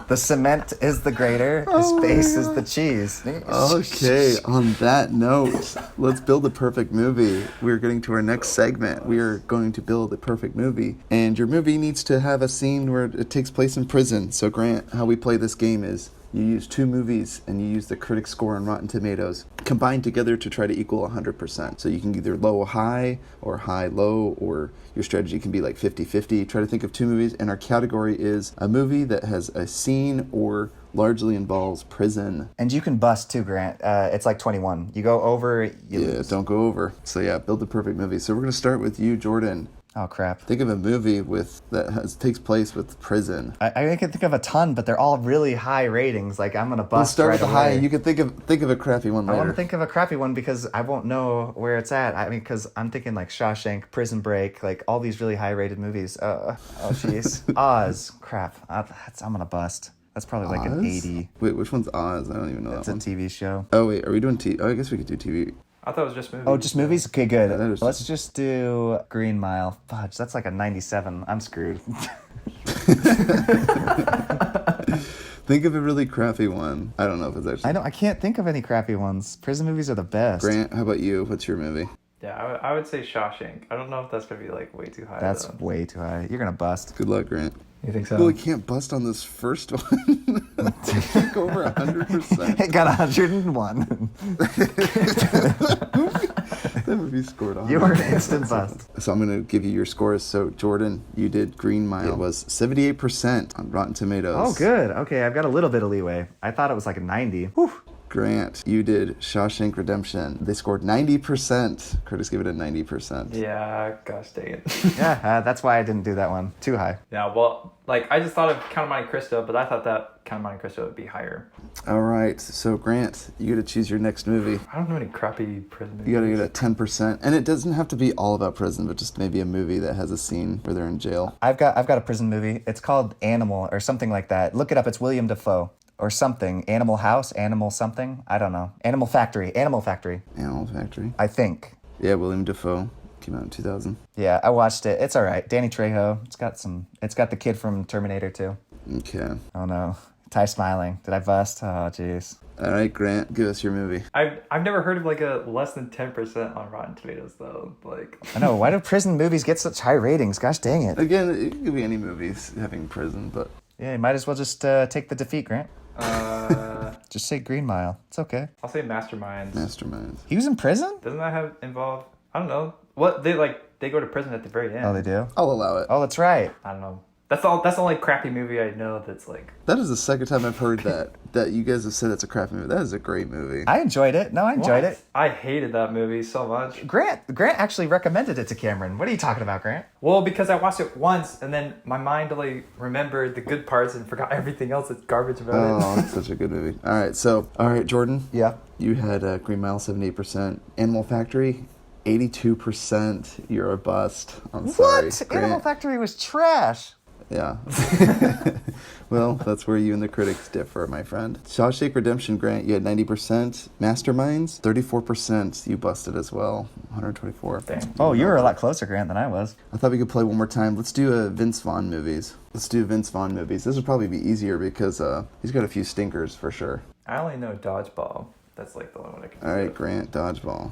The cement is the grater. His face is the cheese. Okay, on that note, let's build a perfect movie. We're getting to our next segment. We are going to build a perfect movie. And your movie needs to have a scene where it takes place in prison. So Grant, how we play this game is you use two movies and you use the critic score on Rotten Tomatoes combined together to try to equal 100%. So you can either low high or high low, or your strategy can be like 50-50. Try to think of two movies, and our category is a movie that has a scene or largely involves prison. And you can bust too, Grant. It's like 21. You go over, you lose. Don't go over. So yeah, build the perfect movie. So we're going to start with you, Jordan. Oh, crap. Think of a movie takes place with prison. I can think of a ton, but they're all really high ratings. Like, I'm going to bust Let's start right with the high. away. You can think of a crappy one I later. want to think of a crappy one because I won't know where it's at. I mean, because I'm thinking like Shawshank, Prison Break, like all these really high-rated movies. Oh, jeez. Oz. Crap. I'm going to bust. That's probably like Oz? an 80. Wait, which one's Oz? I don't even know It's that a one. TV show. Oh, wait, are we doing TV? Oh, I guess we could do TV. I thought it was just movies. Oh, just movies? Okay, good. that is- Let's just do Green Mile. Fudge, that's like a 97. I'm screwed. Think of a really crappy one. I don't know if it's actually... I can't think of any crappy ones. Prison movies are the best. Grant, how about you? What's your movie? Yeah, I would say Shawshank. I don't know if that's gonna be like way too high. That's though. way too high. You're gonna bust. Good luck, Grant. You think so? Well, we can't bust on this first one. Go over 100%. It got 101. That would be scored on. You were an instant bust. So I'm going to give you your scores. So, Jordan, you did Green Mile. It was 78% on Rotten Tomatoes. Oh, good. Okay, I've got a little bit of leeway. I thought it was like a 90. Whew. Grant, you did Shawshank Redemption. They scored 90%. Critics gave it a 90%. Yeah, gosh dang it. Yeah, that's why I didn't do that one. Too high. Yeah, well, like I just thought of Count of Monte Cristo, but I thought that Count of Monte Cristo would be higher. All right. So, Grant, you got to choose your next movie. I don't know any crappy prison movies. You got to get a 10%. And it doesn't have to be all about prison, but just maybe a movie that has a scene where they're in jail. I've got a prison movie. It's called Animal or something like that. Look it up. It's William Dafoe. Or something. Animal House? Animal something? I don't know. Animal Factory. Animal Factory. Animal Factory. I think. Yeah, William Dafoe. Came out in 2000. Yeah, I watched it. It's all right. Danny Trejo. It's got the kid from Terminator 2. Okay. Oh no. Ty Smiling. Did I bust? Oh jeez. All right, Grant, give us your movie. I've never heard of like a less than 10% on Rotten Tomatoes though. Like I know. Why do prison movies get such high ratings? Gosh dang it. Again, it could be any movies having prison, but... Yeah, you might as well just take the defeat, Grant. Just say Green Mile. It's okay. I'll say Masterminds. Masterminds. He was in prison? Doesn't that have involved? I don't know. What they go to prison at the very end. Oh, they do? I'll allow it. Oh, that's right. I don't know. That's the only crappy movie I know that's like. That is the second time I've heard that you guys have said it's a crap movie. That is a great movie. I enjoyed it. No, I enjoyed it. I hated that movie so much. Grant actually recommended it to Cameron. What are you talking about, Grant? Well, because I watched it once and then my mind only remembered the good parts and forgot everything else that's garbage about Oh, it's such a good movie. All right, Jordan. Yeah. You had Green Mile 78%. Animal Factory 82%. You're a bust. I'm sorry. What? Grant. Animal Factory was trash. Yeah. Well, that's where you and the critics differ, my friend. Shawshank Redemption, Grant, you had 90%. Masterminds, 34%. You busted as well. 124. Dang. Oh, you were a lot closer, Grant, than I was. I thought we could play one more time. Let's do Vince Vaughn movies. Let's do Vince Vaughn movies. This would probably be easier because he's got a few stinkers for sure. I only know Dodgeball. That's like the only one I can All right, Grant, Dodgeball.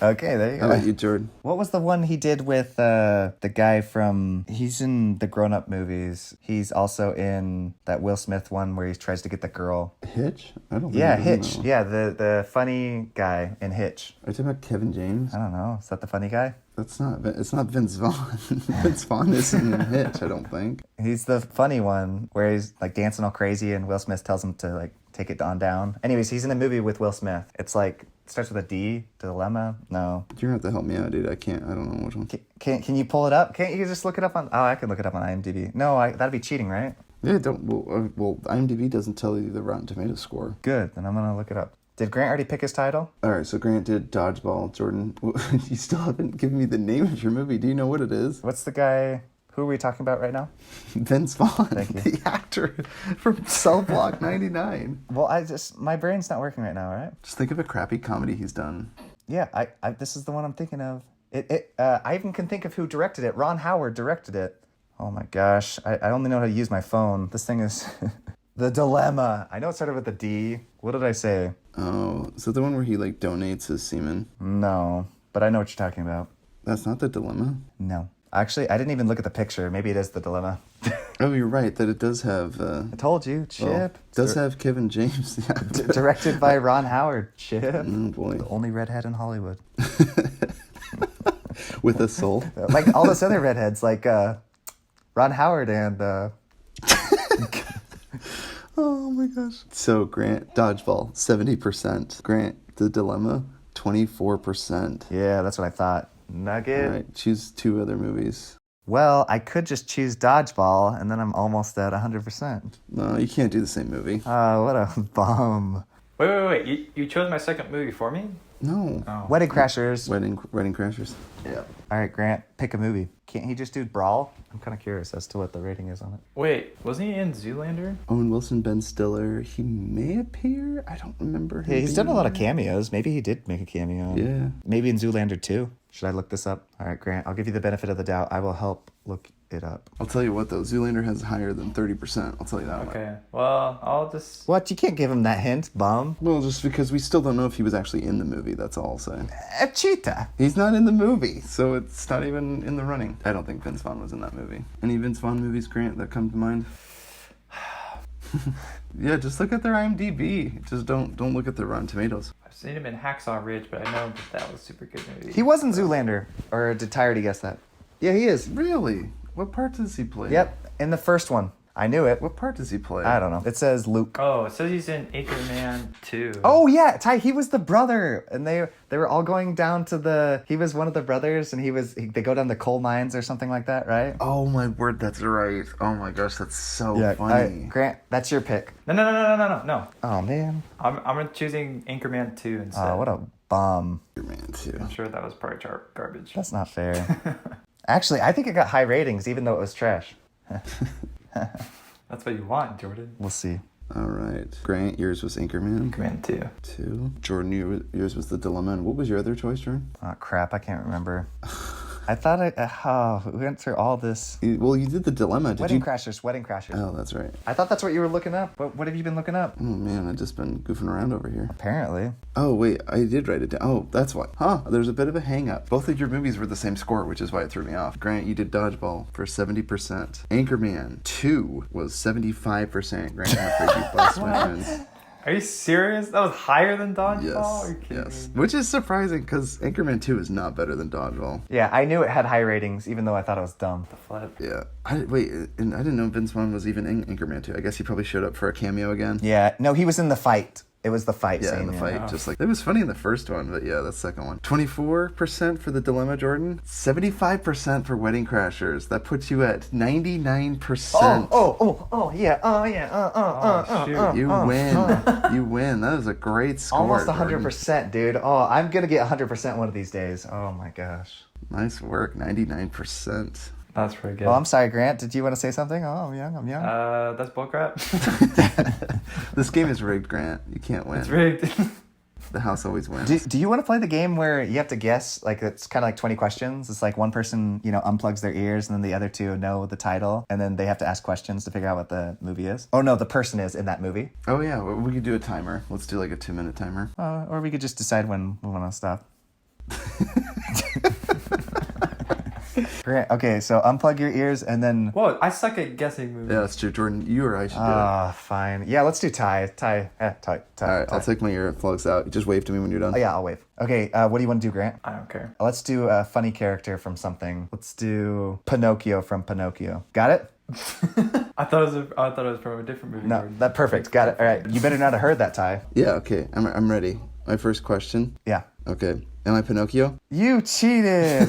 Okay, there you How go. about you, Jordan? What was the one he did with the guy from... He's in the grown-up movies. He's also in that Will Smith one where he tries to get the girl. Hitch? I don't think Yeah, I've seen Hitch. that one. Yeah, the funny guy in Hitch. Are you talking about Kevin James? I don't know. Is that the funny guy? It's not Vince Vaughn. Vince Vaughn isn't in Hitch, I don't think. He's the funny one where he's like dancing all crazy and Will Smith tells him to like take it on down. Anyways, he's in a movie with Will Smith. It's like, it starts with a D, Dilemma. No. You're gonna have to help me out, dude. I don't know which one. Can you pull it up? Can't you just look it up on... Oh, I can look it up on IMDb. No, that'd be cheating, right? Yeah, well, IMDb doesn't tell you the Rotten Tomatoes score. Good, then I'm gonna look it up. Did Grant already pick his title? All right, so Grant did Dodgeball. Jordan, you still haven't given me the name of your movie. Do you know what it is? What's the guy... Who are we talking about right now? Vince Vaughn, Thank you. the actor from Cell Block 99. Well, my brain's not working right now, right? Just think of a crappy comedy he's done. Yeah, I this is the one I'm thinking of. I even can think of who directed it. Ron Howard directed it. Oh my gosh, I only know how to use my phone. This thing is... The Dilemma. I know it started with a D. What did I say? Oh, is it the one where he like donates his semen? No, but I know what you're talking about. That's not The Dilemma. No. Actually, I didn't even look at the picture. Maybe it is The Dilemma. Oh, you're right. That it does have. I told you, Chip. Well, it does have Kevin James. Yeah. Directed by Ron Howard, Chip. Oh boy. The only redhead in Hollywood. With a soul. Like all those other redheads, like Ron Howard and... Oh my gosh. So Grant, Dodgeball, 70%. Grant, The Dilemma, 24%. Yeah, that's what I thought. Nugget. All right, choose two other movies. Well, I could just choose Dodgeball, and then I'm almost at 100%. No, you can't do the same movie. Oh, what a bum. Wait. You chose my second movie for me? No. Oh. Wedding Crashers. Wedding Crashers. Yeah. All right, Grant, pick a movie. Can't he just do Brawl? I'm kind of curious as to what the rating is on it. Wait, wasn't he in Zoolander? Owen Wilson, Ben Stiller. He may appear. I don't remember him. Yeah, he's done a being lot of there. cameos. Maybe he did make a cameo. Yeah. Maybe in Zoolander too. Should I look this up? All right, Grant, I'll give you the benefit of the doubt. I will help look it up. I'll tell you what though, Zoolander has higher than 30%. I'll tell you that much. Okay, well, I'll just... What? You can't give him that hint, bum. Well, just because we still don't know if he was actually in the movie. That's all I'll say. A cheetah. He's not in the movie, so it's not even in the running. I don't think Vince Vaughn was in that movie. Any Vince Vaughn movies, Grant, that come to mind? Yeah, just look at their IMDb. Just don't look at their Rotten Tomatoes. I've seen him in Hacksaw Ridge, but I know that was a super good movie. He was in Zoolander. Or did Tyre guess that? Yeah, he is. Really? What part does he play? Yep, in the first one. I knew it. What part does he play? I don't know. It says Luke. Oh, it says he's in Anchorman 2. Oh yeah, Ty. He was the brother, and they were all going down to the. He was one of the brothers, and they go down the coal mines or something like that, right? Oh my word, that's right. Oh my gosh, that's so Yeah. funny. Grant, that's your pick. No. Oh man. I'm choosing Anchorman 2 instead. Oh, what a bum. Your man too. I'm sure that was part garbage. That's not fair. Actually, I think it got high ratings, even though it was trash. That's what you want, Jordan. We'll see. All right, Grant, yours was Anchorman. Anchorman 2. 2. Jordan, yours was The Dilemma. And what was your other choice, Jordan? Oh crap! I can't remember. I thought we went through all this. Well, you did The Dilemma. Did Wedding you? Crashers. Wedding Crashers. Oh, that's right. I thought that's what you were looking up. What have you been looking up? Oh man, I've just been goofing around over here. Apparently. Oh wait, I did write it down. Oh, that's why. Huh? There's a bit of a hang up. Both of your movies were the same score, which is why it threw me off. Grant, you did Dodgeball for 70%. Anchorman 2 was 75%. Grant, I'm afraid you bust, my friends. Are you serious? That was higher than Dodgeball? Yes. Are you kidding Yes. me? Which is surprising because Anchorman 2 is not better than Dodgeball. Yeah, I knew it had high ratings, even though I thought it was dumb. The flip. Yeah. Wait, and I didn't know Vince Vaughn was even in Anchorman 2. I guess he probably showed up for a cameo again. Yeah, no, he was in the fight. It was the fight Yeah, scene. in the yeah. fight, just like it was funny in the first one, but yeah, that's the second one. 24% for The Dilemma, Jordan. 75% for Wedding Crashers. That puts you at 99%. Yeah. Oh, shoot. You win. You win. That is a great score. Almost Jordan. 100%, dude. Oh, I'm gonna get 100% one of these days. Oh my gosh. Nice work. 99%. That's pretty good. Well, I'm sorry, Grant. Did you want to say something? Oh, I'm young. I'm young. That's bullcrap. This game is rigged, Grant. You can't win. It's rigged. The house always wins. Do you want to play the game where you have to guess? Like, it's kind of like 20 questions. It's like one person, unplugs their ears, and then the other two know the title, and then they have to ask questions to figure out what the movie is. Oh, no, the person is in that movie. Oh, yeah. We could do a timer. Let's do like a 2-minute timer. Or we could just decide when we want to stop. Grant, okay, so unplug your ears, and then... Whoa, I suck at guessing movies. Yeah, that's true. Jordan, you or I should do it. Ah, fine. Yeah, let's do tie. Tie. All right, I'll take my earplugs out. Just wave to me when you're done. Oh, yeah, I'll wave. Okay, what do you want to do, Grant? I don't care. Let's do a funny character from something. Let's do Pinocchio from Pinocchio. Got it? I thought it was from a different movie. No, that perfect. Got it. All right, you better not have heard that, Ty. Yeah, okay. I'm ready. My first question. Yeah. Okay. Am I Pinocchio? You cheated!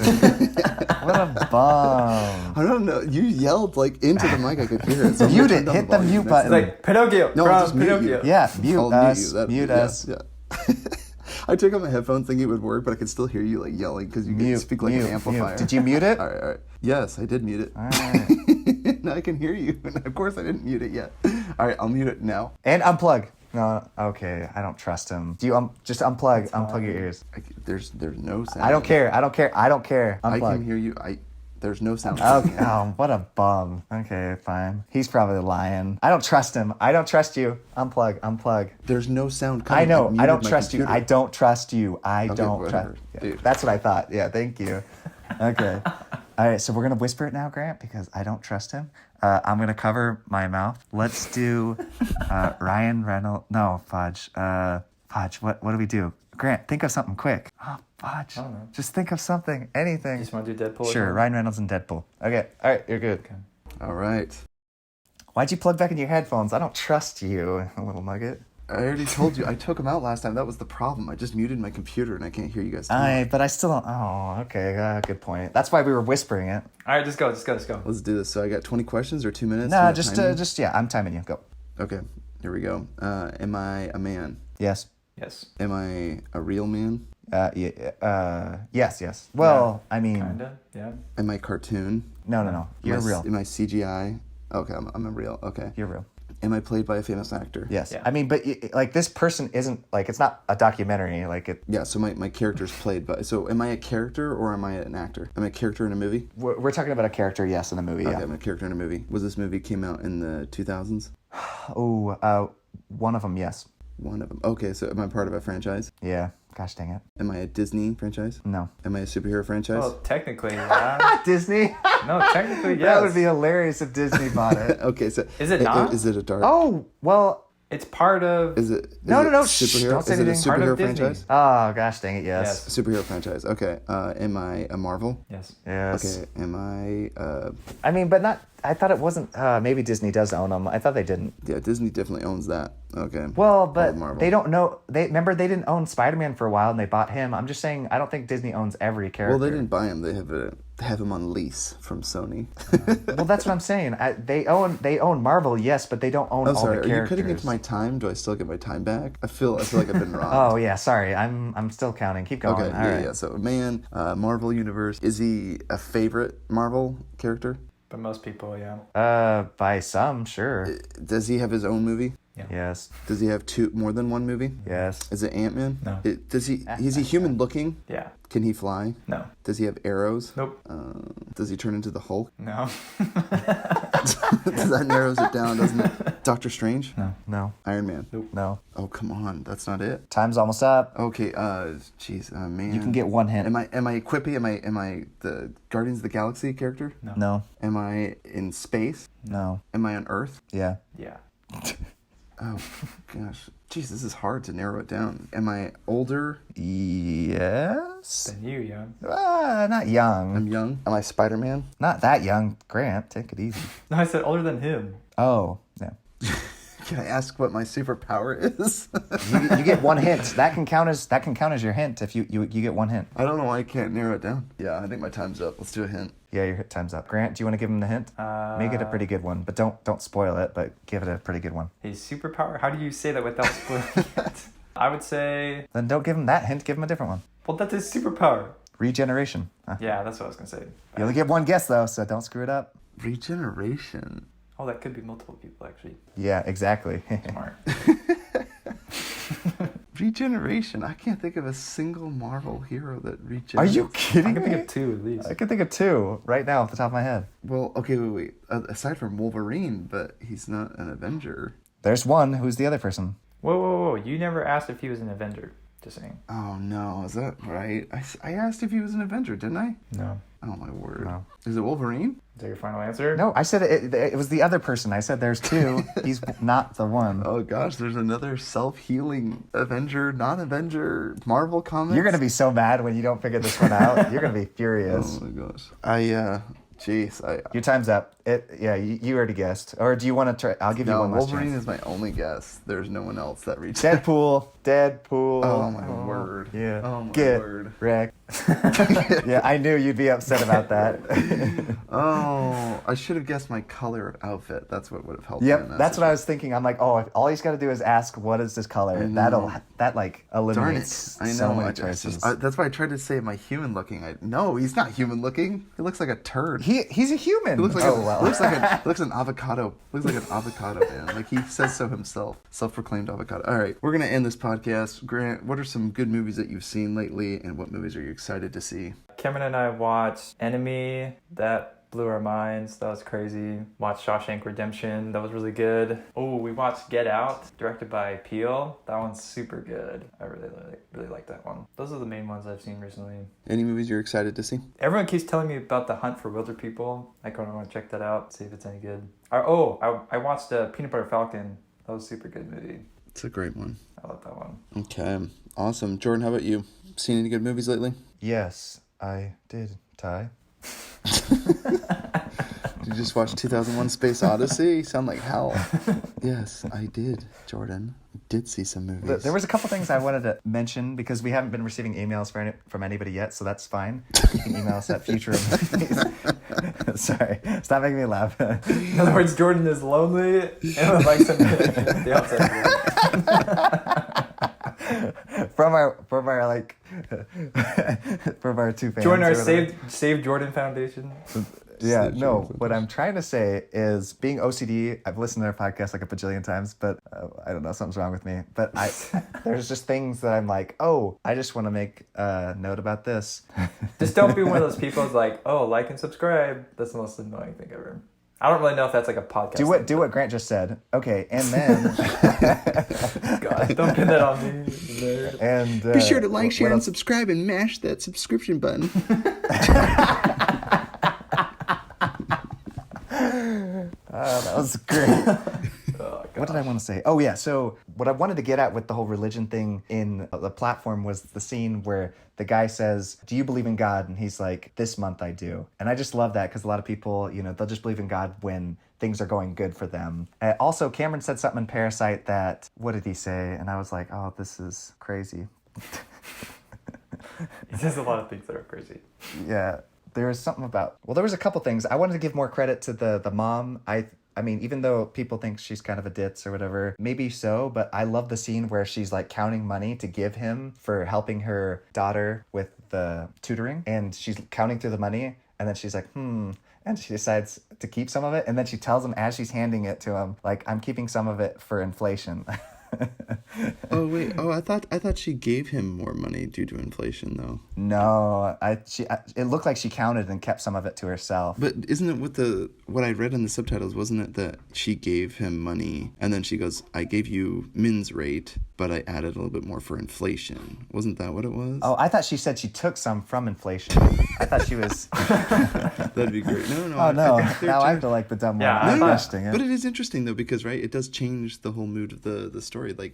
What a bum. I don't know. You yelled like into the mic. I could hear it. So Mute it. Hit the mute button. It's like Pinocchio. No, from I'll just mute Pinocchio. you. Yeah, mute I'll us. mute you. Mute us. Yeah. I took out my headphones thinking it would work, but I could still hear you like yelling because you can speak like an amplifier. Did you mute it? All right. Yes, I did mute it. All right. Now I can hear you. And of course I didn't mute it yet. All right, I'll mute it now. And unplug. No, okay. I don't trust him. Do you just unplug? Unplug your ears. There's no sound. I don't care. Unplug. I can hear you. There's no sound. Okay. Oh, what a bum. Okay, fine. He's probably lying. I don't trust him. I don't trust you. Unplug. There's no sound coming. I know. I don't muted my trust you. computer. I don't trust you. I don't whatever, trust. Yeah, dude. that's what I thought. Yeah, thank you. Okay. All right, so we're gonna whisper it now, Grant, because I don't trust him. I'm gonna cover my mouth. Let's do Ryan Reynolds. No, Fudge. Fudge. What do we do? Grant, think of something quick. Oh, Fudge. I don't know. Just think of something. Anything. You just want to do Deadpool? or Sure, something? Ryan Reynolds and Deadpool. Okay. All right, you're good. Okay. All right. Why'd you plug back in your headphones? I don't trust you, little nugget. I already told you. I took them out last time. That was the problem. I just muted my computer and I can't hear you guys talk. But I still don't. Oh, okay. Good point. That's why we were whispering it. All right, just go. Let's go. Let's do this. So I got 20 questions or 2 minutes? No, You want just timing? yeah. I'm timing you. Go. Okay, here we go. Am I a man? Yes. Yes. Am I a real man? Yes. Well, I mean, Kinda. Yeah. Am I cartoon? no. You're real. Am I CGI? Okay, I'm a real. Okay. You're real. Am I played by a famous actor? Yes. Yeah. I mean, but like this person isn't like it's not a documentary. Like it. Yeah, so my character's played by... So am I a character or am I an actor? Am I a character in a movie? We're talking about a character. Yes, in a movie. Okay, Yeah. I'm a character in a movie. Was this movie came out in the 2000s? Oh, one of them. Yes. One of them. Okay, so am I part of a franchise? Yeah. Gosh dang it. Am I a Disney franchise? No. Am I a superhero franchise? Well, technically, yeah. Disney. No, technically, yes. That would be hilarious if Disney bought it. Okay, so... Is it not? Is it a dark... Oh well. It's part of. Is it... No. Superhero? Shh, don't say is it a anything. Part superhero of Disney. franchise? Oh gosh dang it. Yes. Yes. Superhero franchise. Okay. Am I a Marvel? Yes. Yes. Okay. Am I... I mean, but not. I thought it wasn't. Maybe Disney does own them. I thought they didn't. Yeah, Disney definitely owns that. Okay. Well, but Marvel. they don't know. Remember they didn't own Spider-Man for a while, and they bought him. I'm just saying. I don't think Disney owns every character. Well, they didn't buy him. They have him on lease from Sony. Well, that's what I'm saying. They own Marvel, yes, but they don't own I'm all sorry. the Are you characters. cutting into my time? Do I still get my time back? I feel like I've been robbed. Oh yeah, sorry. I'm still counting. Keep going. Okay. All right. Yeah. So, man, Marvel Universe. Is he a favorite Marvel character? But most people, yeah. By some, sure. Does he have his own movie? Yes. Does he have more than one movie? Yes. Is it Ant-Man? No. Is he human looking? Yeah. Can he fly? No. Does he have arrows? Nope. Does he turn into the Hulk? No. That narrows it down, doesn't it? Doctor Strange? No. Iron Man? No. Oh, come on. That's not it. Time's almost up. Okay, jeez, man. You can get one hint. Am I Quippy? Am I the Guardians of the Galaxy character? No. Am I in space? No. Am I on Earth? Yeah. Yeah. Oh, gosh. Jeez, this is hard to narrow it down. Am I older? Yes. Then you, yeah. Not young. I'm young. Am I Spider-Man? Not that young. Grant, take it easy. No, I said older than him. Oh, yeah. Can I ask what my superpower is? You get one hint. That can count as your hint if you get one hint. I don't know why I can't narrow it down. Yeah, I think my time's up. Let's do a hint. Yeah, your hit time's up. Grant, do you want to give him the hint? Make it a pretty good one, but don't spoil it. But give it a pretty good one. His superpower? How do you say that without spoiling it? I would say. Then don't give him that hint. Give him a different one. Well, that's his superpower. Regeneration. Huh. Yeah, that's what I was gonna say. You only get one guess though, so don't screw it up. Regeneration. Oh, that could be multiple people actually. Yeah, exactly. Smart. Regeneration. I can't think of a single Marvel hero that regenerates. Are you I kidding can me? think of two at least. I can think of two right now off the top of my head. Well, okay, wait. Aside from Wolverine, but he's not an Avenger. There's one. Who's the other person? Whoa! You never asked if he was an Avenger. Just saying. Oh no, is that right? I asked if he was an Avenger, didn't I? No. Oh my word. No. Is it Wolverine? Is that your final answer? No, I said it was the other person. I said there's two. He's not the one. Oh gosh, there's another self-healing Avenger, non-Avenger Marvel comic. You're gonna be so mad when you don't figure this one out. You're gonna be furious. Oh my gosh. Jeez, Your time's up. You already guessed. Or do you want to try? I'll give you No, one last Wolverine chance. is my only guess. There's no one else that reaches. Deadpool. Oh my word. Yeah. Oh my Get word. wrecked. Yeah, I knew you'd be upset about that. Oh, I should have guessed my color of outfit. That's what would have helped. me Yep, in that that's what I was thinking. I'm like, oh, all he's got to do is ask, what is this color? That like Darn eliminates it. I know. so many I just- choices. that's why I tried to say, am I human looking? No, he's not human looking. He looks like a turd. He's a human. He looks like well. looks an avocado. Looks like an avocado man. Like he says so himself. Self-proclaimed avocado. All right, we're gonna end this podcast. Grant, what are some good movies that you've seen lately, and what movies are you excited to see? Cameron and I watched Enemy. That blew our minds. That was crazy. Watched Shawshank Redemption. That was really good. Oh, we watched Get Out, directed by Peele. That one's super good. I really like that one. Those are the main ones I've seen recently. Any movies you're excited to see? Everyone keeps telling me about The Hunt for Wilder People. I kind of want to check that out, see if it's any good. I watched Peanut Butter Falcon. That was a super good movie. It's a great one. I love that one. Okay, awesome. Jordan, how about you? Seen any good movies lately? Yes, I did, Ty. Did you just watch 2001 Space Odyssey? You sound like hell. Yes, I did, Jordan. I did see some movies. There was a couple things I wanted to mention because we haven't been receiving emails from anybody yet, so that's fine. You can email us at Futro. Sorry, stop making me laugh. In other words, Jordan is lonely and would like some the outside. From our two fans. Join our or whatever. Save Jordan Foundation. Yeah, Save no, Jordan what I'm trying to say is being OCD, I've listened to their podcast like a bajillion times, but I don't know, something's wrong with me. But there's just things that I'm like, oh, I just want to make a note about this. Just don't be one of those people who's like, oh, like and subscribe. That's the most annoying thing ever. I don't really know if that's like a podcast. Do what Grant just said. Okay, and then... God, don't pin that on me. Nerd. And Be sure to like, what share, and else? subscribe, and mash that subscription button. That was great. Oh, What did I want to say? Oh, yeah. So what I wanted to get at with the whole religion thing in the platform was the scene where the guy says, do you believe in God? And he's like, this month I do. And I just love that because a lot of people, they'll just believe in God when things are going good for them. Also, Cameron said something in Parasite that, what did he say? And I was like, oh, this is crazy. He says a lot of things that are crazy. Yeah. There was something about... Well, there was a couple things. I wanted to give more credit to the mom. I mean, even though people think she's kind of a ditz or whatever, maybe so, but I love the scene where she's like counting money to give him for helping her daughter with the tutoring. And she's counting through the money and then she's like, and she decides to keep some of it. And then she tells him as she's handing it to him, like, I'm keeping some of it for inflation. Oh wait! Oh, I thought she gave him more money due to inflation, though. No, it looked like she counted and kept some of it to herself. But isn't it what I read in the subtitles? Wasn't it that she gave him money and then she goes, "I gave you Min's rate, but I added a little bit more for inflation." Wasn't that what it was? Oh, I thought she said she took some from inflation. I thought she was... That'd be great. No. Oh, no. I think they're Now I trying- feel like the dumb one. Yeah, I'm I- questioning it. But it is interesting though because it does change the whole mood of the story. Like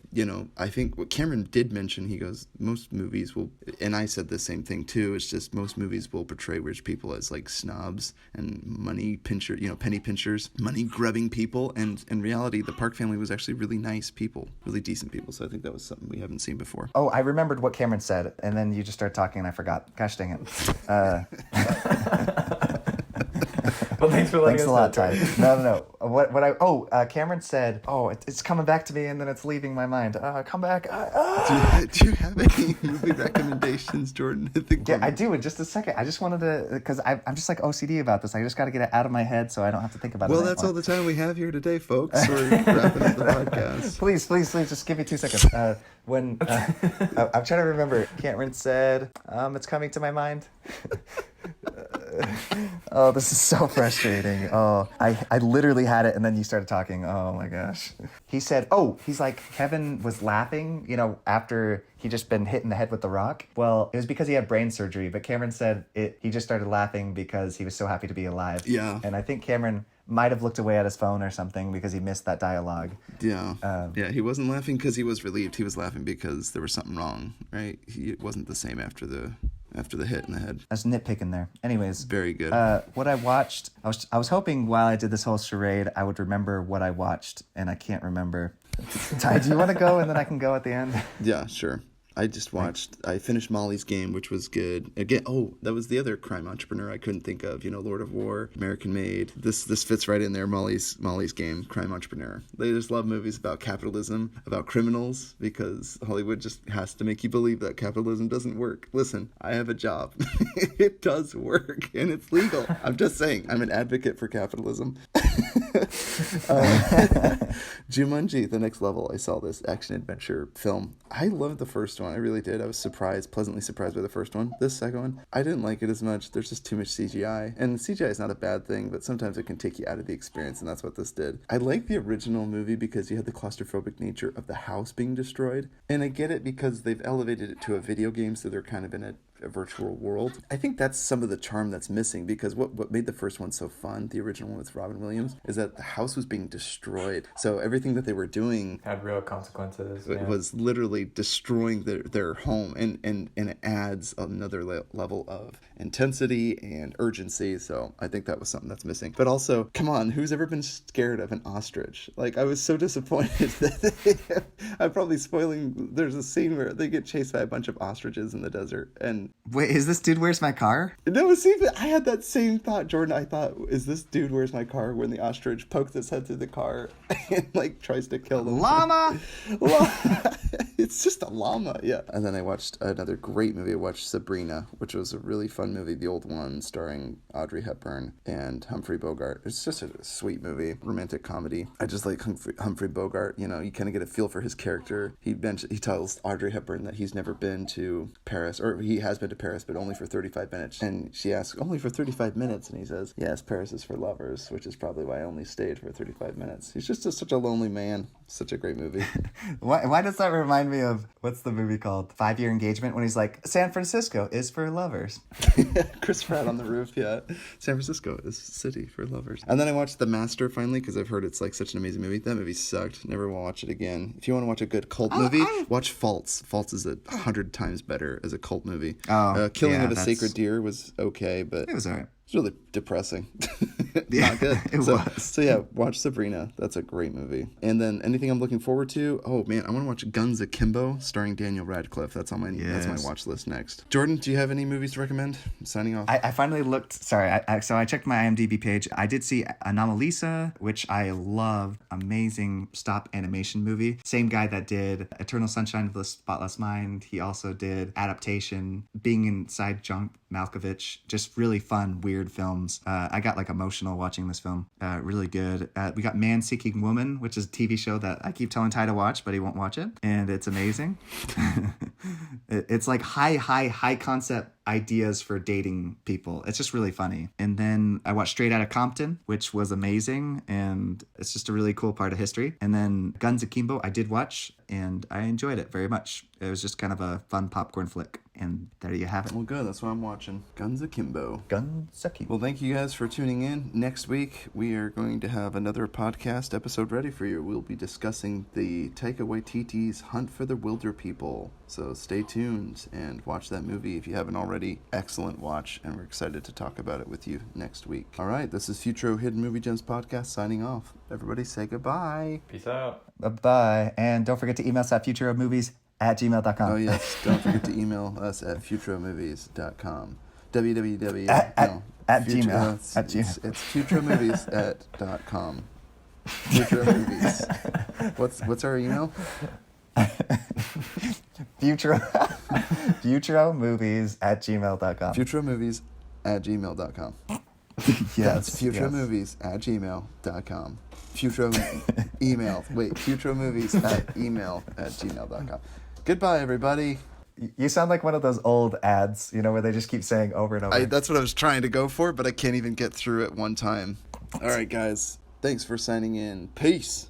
I think what Cameron did mention, he goes, most movies will, and I said the same thing too. It's just most movies will portray rich people as like snobs and money pincher, penny pinchers, money grubbing people. And in reality, the Park family was actually really nice people, really decent people. So I think that was something we haven't seen before. Oh, I remembered what Cameron said, and then you just started talking, and I forgot. Gosh dang it. Well, thanks for letting Thanks us a lot, know, Ty. Jordan. Cameron said, it's coming back to me and then it's leaving my mind. Come back. Do you have any movie recommendations, Jordan? I think Yeah, I do. In just a second. I just wanted to, because I'm just like OCD about this. I just got to get it out of my head so I don't have to think about it. Well, that's all the time we have here today, folks. We're wrapping up the podcast. Please, just give me 2 seconds. I'm trying to remember. Cameron said, it's coming to my mind. Oh, this is so frustrating. Oh, I literally had it and then you started talking. Oh my gosh. He said, he's like, Kevin was laughing, after he just been hit in the head with the rock. Well, it was because he had brain surgery, but Cameron said he just started laughing because he was so happy to be alive. Yeah. And I think Cameron might have looked away at his phone or something because he missed that dialogue. Yeah. He wasn't laughing because he was relieved. He was laughing because there was something wrong, right? It wasn't the same after the hit in the head. I was nitpicking there. Anyways. Very good. What I watched, I was hoping while I did this whole charade, I would remember what I watched, and I can't remember. Ty, do you want to go and then I can go at the end? Yeah, sure. I finished Molly's Game, which was good. Again, that was the other crime entrepreneur I couldn't think of. Lord of War, American Made. This fits right in there. Molly's Game, crime entrepreneur. They just love movies about capitalism, about criminals, because Hollywood just has to make you believe that capitalism doesn't work. Listen, I have a job. It does work, and it's legal. I'm just saying, I'm an advocate for capitalism. Jumanji, The Next Level. I saw this action-adventure film. I loved the first one. I really did. I was pleasantly surprised by the first one. This second one, I didn't like it as much. There's just too much CGI. And CGI is not a bad thing, but sometimes it can take you out of the experience, and that's what this did. I like the original movie because you had the claustrophobic nature of the house being destroyed. And I get it because they've elevated it to a video game, so they're kind of in a virtual world. I think that's some of the charm that's missing, because what made the first one so fun, the original one with Robin Williams, is that the house was being destroyed. So everything that they were doing Had real consequences. it was literally destroying their home, and it adds another level of intensity and urgency. So I think that was something that's missing. But also, come on, who's ever been scared of an ostrich? Like, I was so disappointed that I'm probably spoiling. There's a scene where they get chased by a bunch of ostriches in the desert, and Wait, is this Dude, Where's My Car? no, see, but I had that same thought, Jordan. I thought, is this Dude, Where's My Car? When the ostrich pokes its head through the car and tries to kill them. Llama! It's just a llama, yeah. And then I watched another great movie. I watched Sabrina, which was a really fun movie, the old one, starring Audrey Hepburn and Humphrey Bogart. It's just a sweet movie, romantic comedy. I just like Humphrey Bogart. You kind of get a feel for his character. He tells Audrey Hepburn that he's never been to Paris, or he has been to Paris, but only for 35 minutes. And she asks, only for 35 minutes? And he says, yes, Paris is for lovers, which is probably why I only stayed for 35 minutes. He's just such a lonely man. Such a great movie. Why does that remind me of, what's the movie called? 5 Year Engagement, when he's like, San Francisco is for lovers. Chris Pratt on the roof, yeah. San Francisco is a city for lovers. And then I watched The Master finally, because I've heard it's like such an amazing movie. That movie sucked. Never will watch it again. If you want to watch a good cult movie, watch Faults. Faults is 100 times better as a cult movie. Killing of a Sacred Deer was okay, but it was alright. It's really depressing. Yeah, Not good. It was. So yeah, watch Sabrina. That's a great movie. And then anything I'm looking forward to? Oh man, I want to watch Guns Akimbo starring Daniel Radcliffe. That's on my watch list next. Jordan, do you have any movies to recommend? I'm signing off. I finally looked. Sorry, so I checked my IMDb page. I did see Anomalisa, which I loved. Amazing stop animation movie. Same guy that did Eternal Sunshine of the Spotless Mind. He also did Adaptation, Being Inside John Malkovich. Just really fun, weird films. I got emotional watching this film. Really good. We got Man Seeking Woman, which is a TV show that I keep telling Ty to watch, but he won't watch it. And it's amazing. It's like high concept ideas for dating people. It's just really funny. And then I watched Straight Outta Compton, which was amazing, and it's just a really cool part of history. And then Guns Akimbo I did watch, and I enjoyed it very much. It was just kind of a fun popcorn flick, and there you have it. Well, good. That's what I'm watching. Guns Akimbo. Guns Akimbo. Well, thank you guys for tuning in. Next week, we are going to have another podcast episode ready for you. We'll be discussing the Taika Waititi's Hunt for the Wilder People. So stay tuned and watch that movie if you haven't already. Excellent watch, and we're excited to talk about it with you next week. All right, this is Futro Hidden Movie Gems Podcast signing off. Everybody say goodbye. Peace out. Bye-bye. And don't forget to email us at futuromovies@gmail.com. Oh, yes. Don't forget to email us at futuromovies.com. www. At Gmail. At Gmail. It's futromovies@.com. Futro Movies. What's our email? Futromovies@gmail.com. Futromovies@gmail.com. Yes. That's futromovies@gmail.com. Futro email. Wait, futromovies@email@gmail.com. Goodbye, everybody. You sound like one of those old ads, where they just keep saying over and over. That's what I was trying to go for, but I can't even get through it one time. All right, guys. Thanks for signing in. Peace.